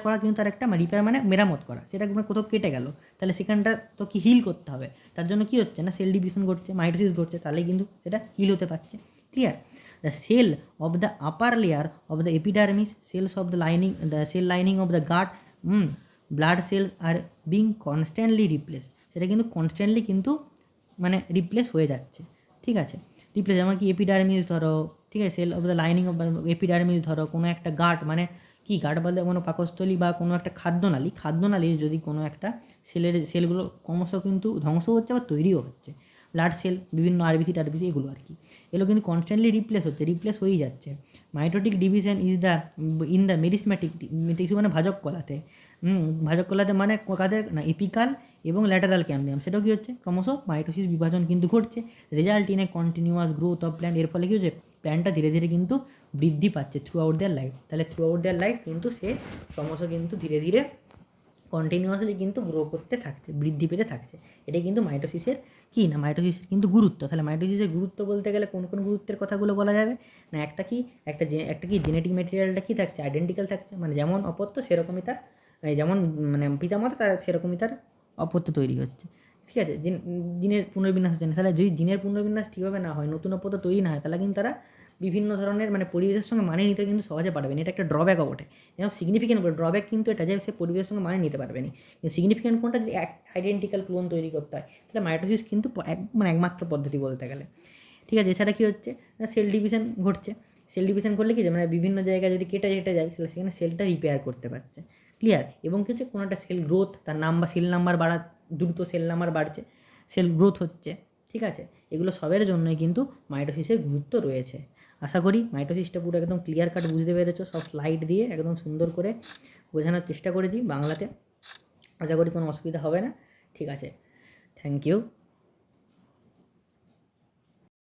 করা কিন্তু তার একটা রিপেয়ার মানে মেরামত করা। সেটা কোথাও কেটে গেল তাহলে সেখানটা তো কি হিল করতে হবে। তার জন্য কী হচ্ছে না, সেল ডিভিশন ঘটছে, মাইটোসিস ঘটছে, তাহলে কিন্তু সেটা হিল হতে পারছে। Clear? The cell of the upper layer of the epidermis, cells of the cell lining of the gut, blood cells are being constantly replaced. সেটা কিন্তু কনস্ট্যান্টলি কিন্তু মানে রিপ্লেস হয়ে যাচ্ছে। ঠিক আছে, রিপ্লেস যেমন কি এপিডার্মিস ধরো, ঠিক আছে, cell of the lining of epidermis ধরো, কোনো একটা গাট মানে কি গাট বলতে কোনো পাকস্থলী বা কোনো একটা খাদ্যনালী যদি কোনো একটা সেলগুলো ক্রমশ কিন্তু ধ্বংস হচ্ছে বা তৈরিও হচ্ছে। ব্লাড সেল, বিভিন্ন আরবিসি টারবিসি এগুলো আর কি, এগুলো কিন্তু কনস্ট্যান্টলি রিপ্লেস হয়েই যাচ্ছে। Mitotic division in the meristematic tissue মানে ভাজক কলাতে মানে কাদের না, এপিকাল এবং ল্যাটারাল ক্যাম্বিয়াম, সেটাও কী হচ্ছে, ক্রমশ মাইটোসিস বিভাজন কিন্তু ঘটছে। Result in a continuous growth of plant. এর ফলে কী হচ্ছে, প্ল্যান্টটা ধীরে ধীরে কিন্তু বৃদ্ধি পাচ্ছে থ্রু আউট দেয়ার লাইফ। তাহলে থ্রু আউট দেয়ার লাইফ কিন্তু সে ক্রমশ কিন্তু ধীরে ধীরে কন্টিনিউয়াসলি কিন্তু গ্রো করতে থাকছে, বৃদ্ধি পেতে থাকছে। এটাই কিন্তু মাইটোসিসের কী না, মাইটোসিসের কিন্তু গুরুত্ব। তাহলে মাইটোসিসের গুরুত্ব বলতে গেলে কোন কোন গুরুত্বের কথাগুলো বলা যাবে না, একটা কি জেনেটিক ম্যাটেরিয়ালটা কী থাকছে, আইডেন্টিক্যাল থাকছে, মানে যেমন অপত্য সেরকমই তার যেমন মানে পিতামাতা তার সেরকমই তার অপত্য তৈরি হচ্ছে। ঠিক আছে, জিনের পুনর্বিন্যাস হচ্ছে না। তাহলে যদি জিনের পুনর্বিন্যাস ঠিকভাবে না হয়, নতুন অপত্য তৈরি না হয়, তাহলে কিন্তু তারা বিভিন্ন ধরনের মানে পরিবেশের সঙ্গে মানিয়ে নিতে কিন্তু সহজে পারবে না। এটা একটা ড্রব্যাকও বটে। যেমন সিগনিফিকেন্ট ড্রব্যাক কিন্তু এটা যে সে পরিবেশের সঙ্গে মানিয়ে নিতে পারবে না। কিন্তু সিগনিফিকেন্ট কোনটা, যদি আইডেন্টিক্যাল ক্লোন তৈরি করতে হয় তাহলে মাইটোসিস কিন্তু একমাত্র পদ্ধতি বলতে গেলে। ঠিক আছে, এছাড়া কী হচ্ছে, সেল ডিভিশন ঘটছে। সেল ডিভিশন করলে কি, মানে বিভিন্ন জায়গায় যদি কেটে যায় তাহলে সেখানে সেলটা রিপেয়ার করতে পারছে। ক্লিয়ার? এবং কী হচ্ছে, কোনো একটা সেল গ্রোথ, তার সেল নাম্বার দ্রুত সেল নাম্বার বাড়ছে, সেল গ্রোথ হচ্ছে। ঠিক আছে, এগুলো সবের জন্যই কিন্তু মাইটোসিসের গুরুত্ব রয়েছে। আশা করি মাইটোসিসটা পুরো একদম ক্লিয়ার কাট বুঝতে পেরেছো, সব স্লাইড দিয়ে একদম সুন্দর করে বোঝানোর চেষ্টা করেছি বাংলাতে। আশা করি কোনো অসুবিধা হবে না। ঠিক আছে, থ্যাংক ইউ।